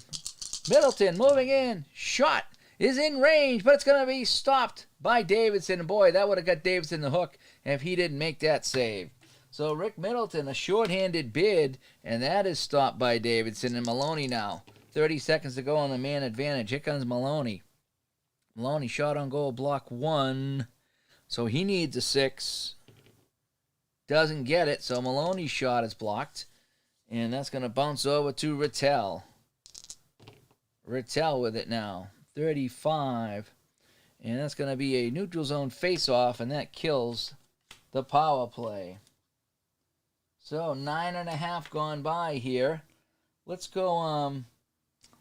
Middleton moving in. Shot is in range, but it's going to be stopped by Davidson. And boy, that would have got Davidson the hook if he didn't make that save. So Rick Middleton, a shorthanded bid, and that is stopped by Davidson. And Maloney now. 30 seconds to go on the man advantage. Here comes Maloney. Maloney shot on goal, block 1. So he needs a 6. Doesn't get it, so Maloney's shot is blocked. And that's going to bounce over to Rattel. Rattel with it now. 35. And that's going to be a neutral zone face-off, and that kills the power play. So 9.5 gone by here. Let's go,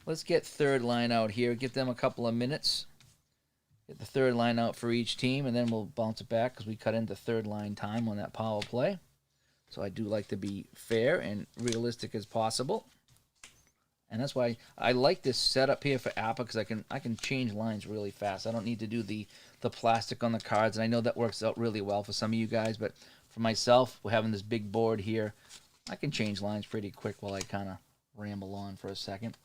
let's get third line out here. Give them a couple of minutes. Get the third line out for each team, and then we'll bounce it back because we cut into third line time on that power play. So I do like to be fair and realistic as possible. And that's why I like this setup here for APBA, because I can change lines really fast. I don't need to do the plastic on the cards, and I know that works out really well for some of you guys, but for myself, we're having this big board here. I can change lines pretty quick while I kind of ramble on for a second.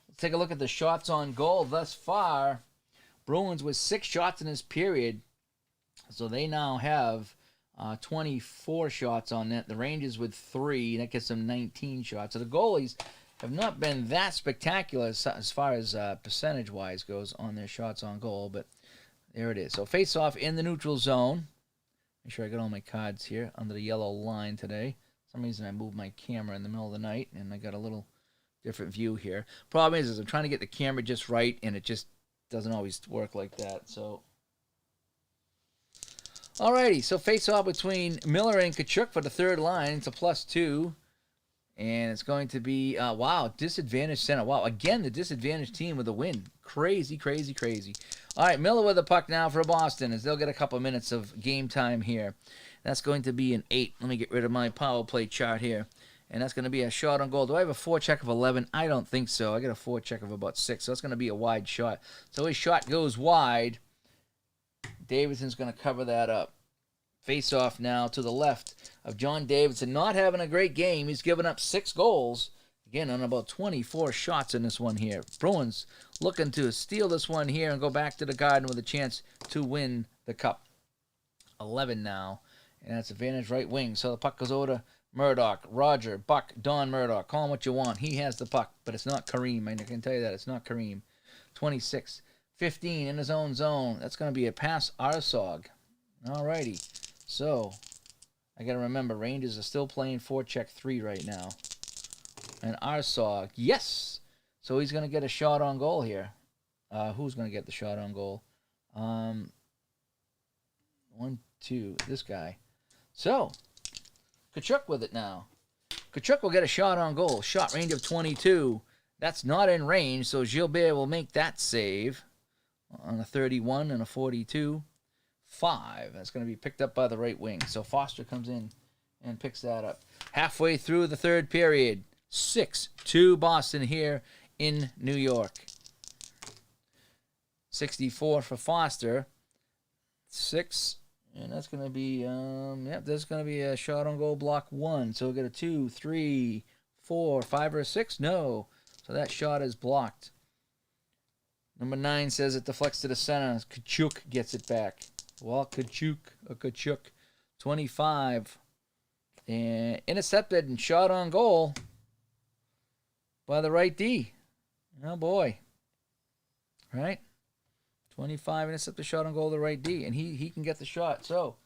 Let's take a look at the shots on goal thus far. Bruins with 6 shots in this period, so they now have 24 shots on net. The Rangers with 3, that gets them 19 shots. So the goalies have not been that spectacular as far as percentage-wise goes on their shots on goal, but there it is. So face-off in the neutral zone. Make sure I got all my cards here under the yellow line today. For some reason I moved my camera in the middle of the night, and I got a little different view here. Problem is I'm trying to get the camera just right, and it just doesn't always work like that. So, alrighty, so face-off between Miller and Tkachuk for the third line. It's a +2. And it's going to be, wow, disadvantage center. Wow, again, the disadvantaged team with a win. Crazy, crazy, crazy. All right, Miller with the puck now for Boston, as they'll get a couple minutes of game time here. That's going to be an 8. Let me get rid of my power play chart here. And that's going to be a shot on goal. Do I have a forecheck of 11? I don't think so. I got a forecheck of about 6, so that's going to be a wide shot. So his shot goes wide. Davidson's going to cover that up. Face-off now to the left of John Davidson. Not having a great game. He's given up 6 goals. Again, on about 24 shots in this one here. Bruins looking to steal this one here and go back to the Garden with a chance to win the Cup. 11 now. And that's advantage right wing. So the puck goes over to Murdoch, Roger, Buck, Don Murdoch. Call him what you want. He has the puck, but it's not Kareem. I can tell you that. It's not Kareem. 26, 15 in his own zone. That's going to be a pass Arsog. Alrighty. So, I got to remember, Rangers are still playing forecheck 3 right now. And Arsog, yes! So he's going to get a shot on goal here. Who's going to get the shot on goal? 1, 2, this guy. So, Tkachuk with it now. Tkachuk will get a shot on goal. Shot range of 22. That's not in range, so Gilbert will make that save on a 31 and a 42. 5. That's going to be picked up by the right wing. So Foster comes in and picks that up. Halfway through the third period, 6-2 Boston here in New York. 64 for Foster. 6, and that's going to be, that's going to be a shot on goal, block 1. So we'll get a 2, 3, 4, 5, or a 6. No. So that shot is blocked. Number 9 says it deflects to the center. Kachuk gets it back. Well, Kachuk, 25. And intercepted and shot on goal by the right D. Oh, boy. Right? 25 intercepted shot on goal to the right D. And he can get the shot. So,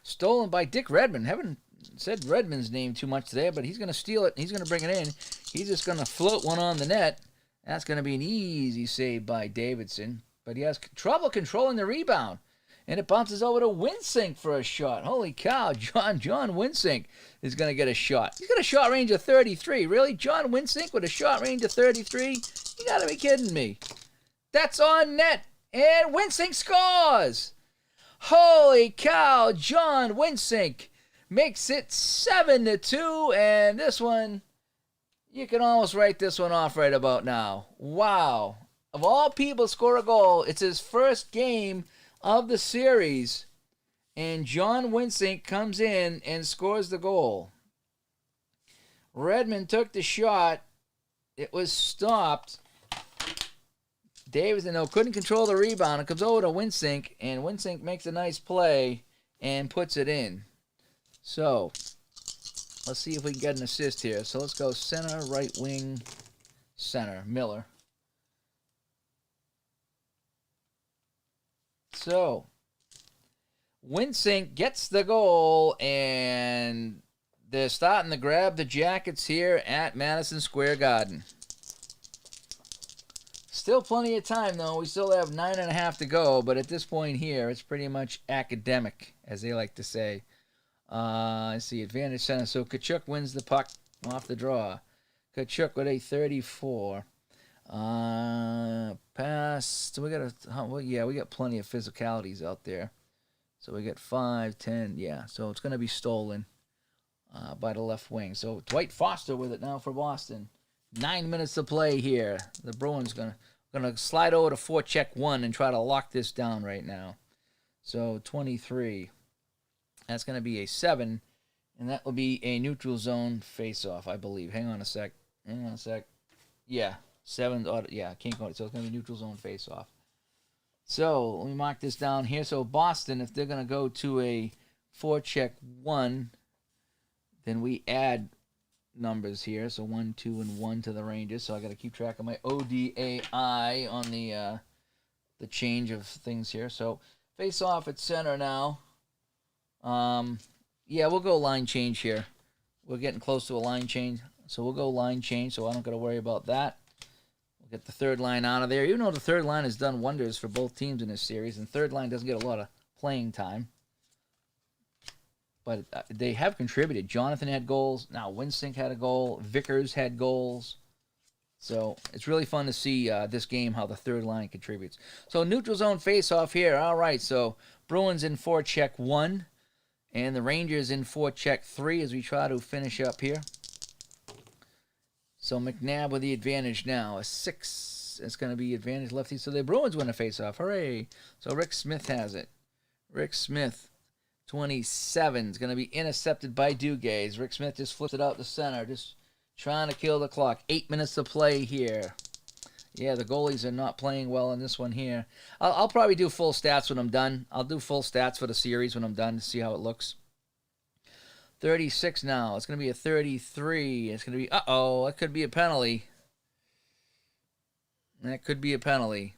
stolen by Dick Redmond. Haven't said Redmond's name too much today, but he's going to steal it. He's going to bring it in. He's just going to float one on the net. That's going to be an easy save by Davidson. But he has trouble controlling the rebound. And it bounces over to Winsink for a shot. Holy cow, John Winsink is going to get a shot. He's got a shot range of 33. Really? John Winsink with a shot range of 33? You got to be kidding me. That's on net. And Winsink scores. Holy cow, John Winsink makes it 7-2. And this one, you can almost write this one off right about now. Wow. Of all people score a goal, it's his first game of the series, and John Winsink comes in and scores the goal. Redmond took the shot. It was stopped. Davidson, couldn't control the rebound. It comes over to Winsink, and Winsink makes a nice play and puts it in. So, let's see if we can get an assist here. So let's go center, right wing, center, Miller. So, Winsink gets the goal, and they're starting to grab the jackets here at Madison Square Garden. Still plenty of time, though. We still have 9.5 to go, but at this point here, it's pretty much academic, as they like to say. Let's see, advantage center. So, Kachuk wins the puck off the draw. Kachuk with a 34. Pass. So we got plenty of physicalities out there. So we got 5, 10, yeah. So it's going to be stolen by the left wing. So Dwight Foster with it now for Boston. 9 minutes to play here. The Bruins gonna slide over to forecheck 1 and try to lock this down right now. So 23. That's going to be a 7, and that will be a neutral zone face-off, I believe. Hang on a sec. Yeah. 7, yeah, can't go. So it's going to be neutral zone face-off. So let me mark this down here. So Boston, if they're going to go to a forecheck 1, then we add numbers here. So 1, 2, and 1 to the Rangers. So I got to keep track of my ODAI on the change of things here. So face-off at center now. Yeah, we'll go line change here. We're getting close to a line change. So we'll go line change, so I don't got to worry about that. Get the third line out of there. Even though the third line has done wonders for both teams in this series, and third line doesn't get a lot of playing time. But they have contributed. Jonathan had goals. Now Winsink had a goal. Vickers had goals. So it's really fun to see this game, how the third line contributes. So neutral zone face-off here. All right, so Bruins in forecheck 1, and the Rangers in forecheck 3 as we try to finish up here. So McNabb with the advantage now. A 6. It's going to be advantage lefty. So the Bruins win a faceoff. Hooray. So Rick Smith has it. Rick Smith, 27, is going to be intercepted by Duguay. Rick Smith just flips it out the center. Just trying to kill the clock. 8 minutes to play here. Yeah, the goalies are not playing well in this one here. I'll probably do full stats when I'm done. I'll do full stats for the series when I'm done to see how it looks. 36 now. It's going to be a 33. It's going to be, that could be a penalty. That could be a penalty.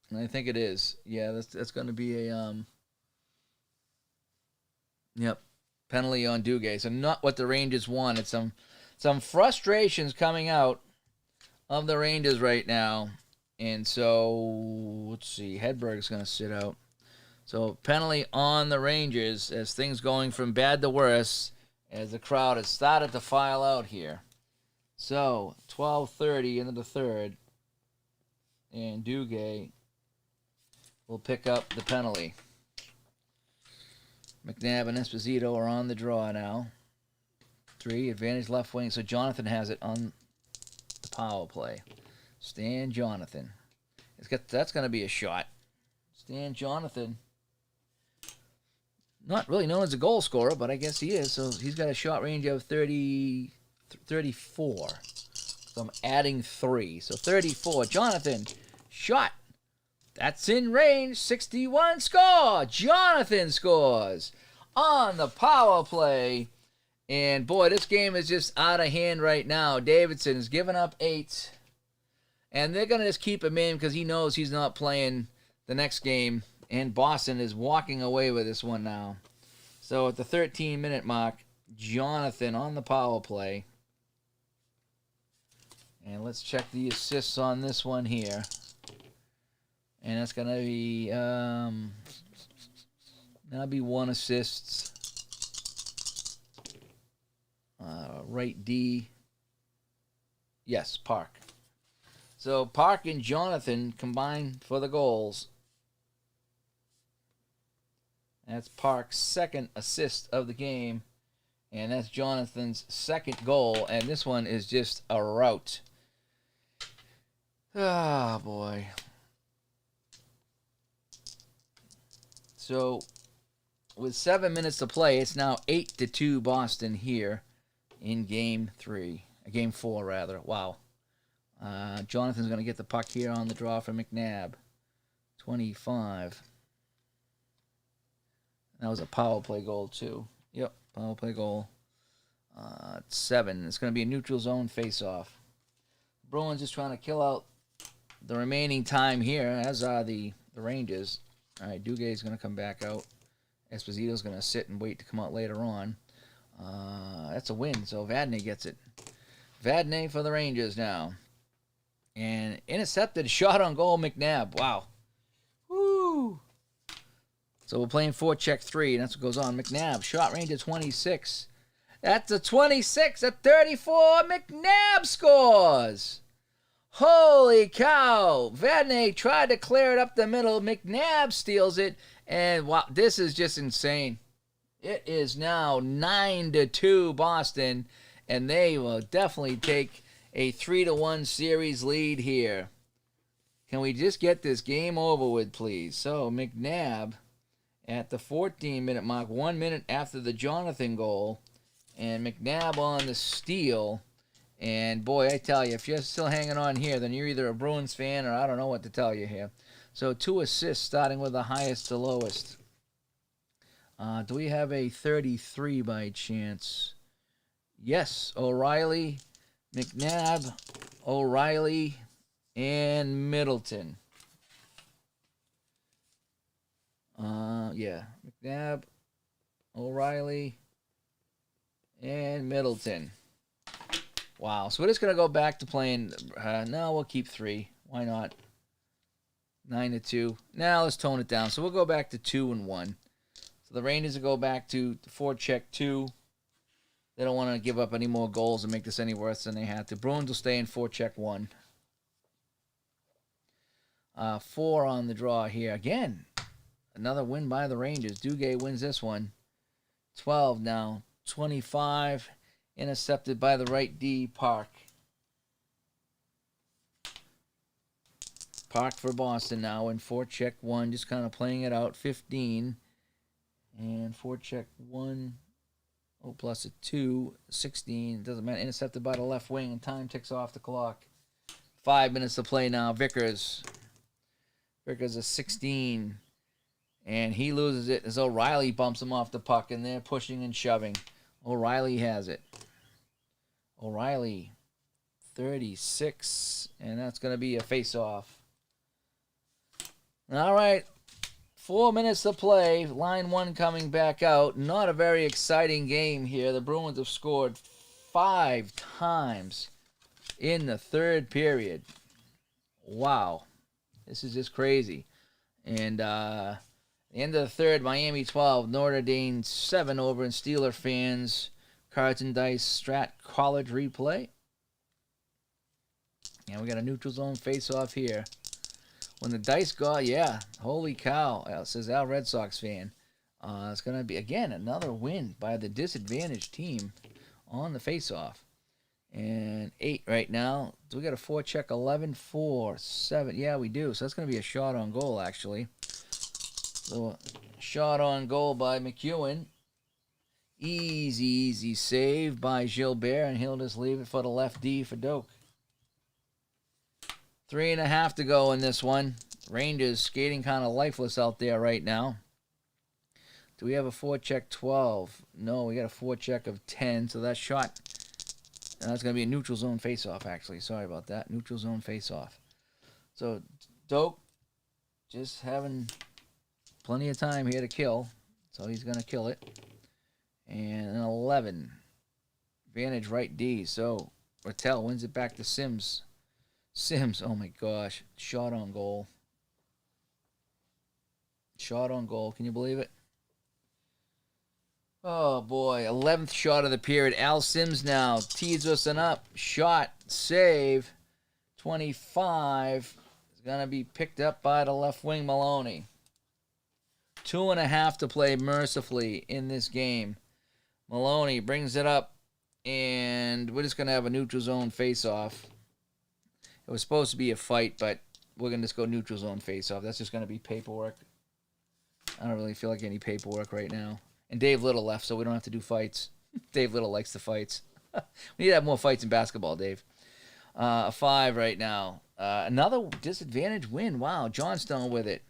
And I think it is. Yeah, that's going to be a, penalty on Duguay. So not what the Rangers want. It's some frustrations coming out of the Rangers right now. And so, let's see. Hedberg's going to sit out. So penalty on the Rangers as things going from bad to worse as the crowd has started to file out here. So 12:30 into the third, and Duguay will pick up the penalty. McNabb and Esposito are on the draw now. 3, advantage left wing. So Jonathan has it on the power play. Stan Jonathan. That's going to be a shot. Stan Jonathan. Not really known as a goal scorer, but I guess he is. So he's got a shot range of 34. So I'm adding 3. So 34. Jonathan, shot. That's in range. 61 score. Jonathan scores on the power play. And boy, this game is just out of hand right now. Davidson has given up 8. And they're going to just keep him in because he knows he's not playing the next game. And Boston is walking away with this one now. So at the 13-minute mark, Jonathan on the power play. And let's check the assists on this one here. And that's going to be, that'll be 1 assist. Right D. Yes, Park. So Park and Jonathan combined for the goals. That's Park's second assist of the game. And that's Jonathan's second goal. And this one is just a rout. Ah, boy. So, with 7 minutes to play, it's now 8-2 Boston here in Game 4 rather. Wow. Jonathan's going to get the puck here on the draw for McNabb. 25. That was a power play goal too. Yep, power play goal. 7. It's going to be a neutral zone face-off. Bruins just trying to kill out the remaining time here, as are the Rangers. All right, Duguay's going to come back out. Esposito's going to sit and wait to come out later on. That's a win, so Vadnais gets it. Vadnais for the Rangers now. And intercepted shot on goal, McNabb. Wow. Woo! So we're playing forecheck 3, and that's what goes on. McNabb, shot range of 26. That's a 26 at 34. McNabb scores! Holy cow! Vadnais tried to clear it up the middle. McNabb steals it. And wow, this is just insane. It is now 9-2 Boston. And they will definitely take a 3-1 series lead here. Can we just get this game over with, please? So McNabb at the 14-minute mark, 1 minute after the Jonathan goal. And McNabb on the steal. And boy, I tell you, if you're still hanging on here, then you're either a Bruins fan or I don't know what to tell you here. So 2 assists, starting with the highest to lowest. Do we have a 33 by chance? Yes, O'Reilly, McNabb, O'Reilly, and Middleton. Yeah, McNabb, O'Reilly, and Middleton. Wow, so we're just going to go back to playing, no, we'll keep 3. Why not? 9-2. Now let's tone it down. So we'll go back to 2-1. So the Rangers will go back to forecheck 2. They don't want to give up any more goals and make this any worse than they had to. Bruins will stay in forecheck 1. 4 on the draw here. Again, another win by the Rangers. Duguay wins this one. 12 now. 25. Intercepted by the right D, Park. Park for Boston now in forecheck 1. Just kind of playing it out. 15. And forecheck 1. Oh, plus a 2. 16. Doesn't matter. Intercepted by the left wing, and time ticks off the clock. 5 minutes to play now. Vickers. Vickers is 16. And he loses it as O'Reilly bumps him off the puck, and they're pushing and shoving. O'Reilly has it. O'Reilly, 36, and that's going to be a face-off. All right, 4 minutes to play. Line 1 coming back out. Not a very exciting game here. The Bruins have scored 5 times in the third period. Wow, this is just crazy. And the end of the third, Miami 12, Notre Dame 7 over in Steeler fans. Cards and Dice Strat College replay. And we got a neutral zone face-off here. When the dice go, yeah, holy cow, says Al Red Sox fan. It's going to be, again, another win by the disadvantaged team on the face-off. And 8 right now. Do we got a forecheck? 11, 4, 7. Yeah, we do. So that's going to be a shot on goal, actually. So, shot on goal by McEwen. Easy save by Gilbert, and he'll just leave it for the left D for Doak. 3.5 to go in this one. Rangers skating kind of lifeless out there right now. Do we have a forecheck 12? No, we got a forecheck of 10, so that shot... And that's going to be a neutral zone face-off, actually. Sorry about that. Neutral zone face-off. So, Doak just having plenty of time here to kill. So, he's going to kill it. And an 11. Advantage right D. So, Rattel wins it back to Sims. Sims, oh my gosh. Shot on goal. Shot on goal. Can you believe it? Oh, boy. 11th shot of the period. Al Sims now tees us up. Shot. Save. 25. Is going to be picked up by the left wing Maloney. 2.5 to play mercifully in this game. Maloney brings it up. And we're just going to have a neutral zone face-off. It was supposed to be a fight, but we're going to just go neutral zone face-off. That's just going to be paperwork. I don't really feel like any paperwork right now. And Dave Little left, so we don't have to do fights. Dave Little likes the fights. We need to have more fights in basketball, Dave. A 5 right now. Another disadvantage win. Wow, Johnstone with it.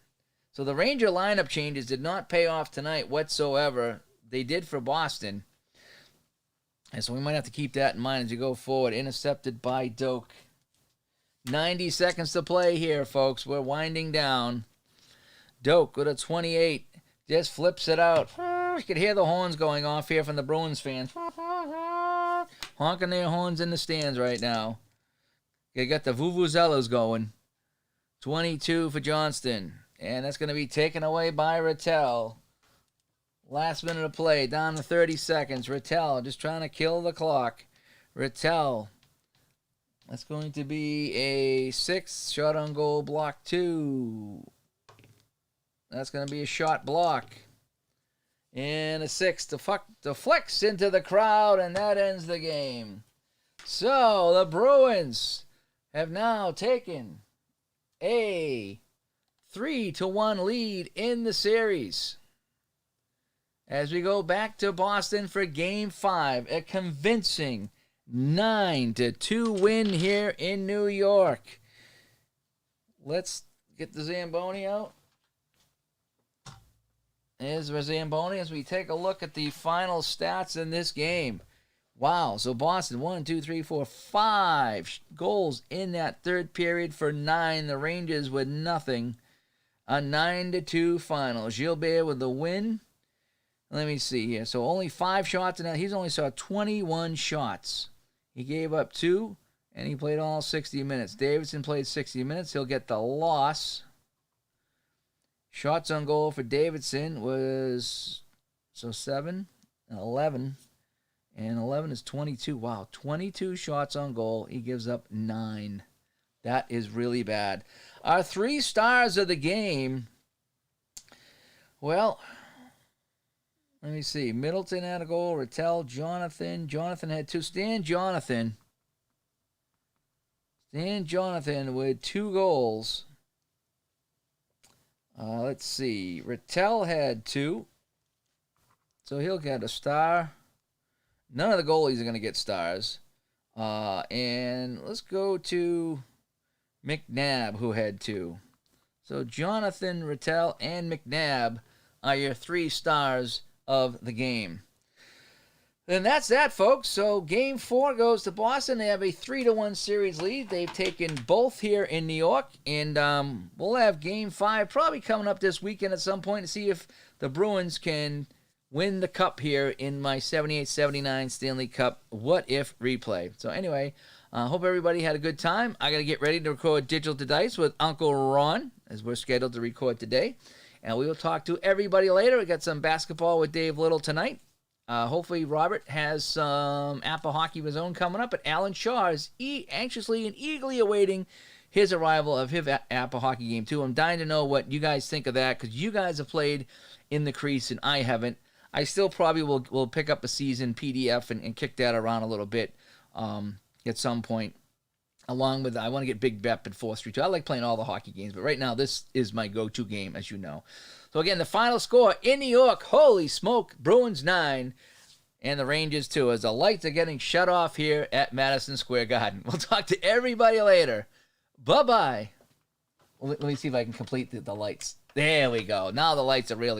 So the Ranger lineup changes did not pay off tonight whatsoever. They did for Boston. And so we might have to keep that in mind as you go forward. Intercepted by Doak. 90 seconds to play here, folks. We're winding down. Doak with a 28. Just flips it out. You can hear the horns going off here from the Bruins fans. Honking their horns in the stands right now. They got the vuvuzelas going. 22 for Johnston. And that's going to be taken away by Rattel. Last minute of play, down to 30 seconds. Rattel just trying to kill the clock. Rattel. That's going to be a 6. Shot on goal, block 2. That's going to be a shot block. And a 6 to flex into the crowd, and that ends the game. So the Bruins have now taken a 3-1 lead in the series. As we go back to Boston for Game 5, a convincing 9-2 win here in New York. Let's get the Zamboni out. There's the Zamboni as we take a look at the final stats in this game. Wow, so Boston, 1, 2, 3, 4, 5 goals in that third period for 9. The Rangers with nothing. A 9-2 final. Gilbert with the win. Let me see here. So only 5 shots in that. He's only saw 21 shots. He gave up 2, and he played all 60 minutes. Davidson played 60 minutes. He'll get the loss. Shots on goal for Davidson was 7 and 11. And 11 is 22. Wow, 22 shots on goal. He gives up 9. That is really bad. Our 3 stars of the game. Well, let me see. Middleton had a goal. Rattel, Jonathan. Jonathan had 2. Stan Jonathan with 2 goals. Let's see. Rattel had 2. So he'll get a star. None of the goalies are going to get stars. And let's go to McNabb, who had 2. So Jonathan, Rattel, and McNabb are your 3 stars of the game. And that's that, folks. So Game 4 goes to Boston. They have a 3-1 series lead. They've taken both here in New York. And we'll have Game 5 probably coming up this weekend at some point to see if the Bruins can win the cup here in my 78-79 Stanley Cup What If replay. So anyway, hope everybody had a good time. I got to get ready to record Digital to Dice with Uncle Ron, as we're scheduled to record today. And we will talk to everybody later. We got some basketball with Dave Little tonight. Hopefully, Robert has some APBA Hockey of his own coming up, but Alan Shaw is anxiously and eagerly awaiting his arrival of his APBA Hockey game, too. I'm dying to know what you guys think of that, because you guys have played in the crease, and I haven't. I still probably will pick up a season PDF and kick that around a little bit at some point. Along with, I want to get Big Bep and 4th Street, too. I like playing all the hockey games, but right now, this is my go-to game, as you know. So, again, the final score in New York, holy smoke, Bruins 9, and the Rangers 2, as the lights are getting shut off here at Madison Square Garden. We'll talk to everybody later. Bye-bye. Let me see if I can complete the lights. There we go. Now the lights are really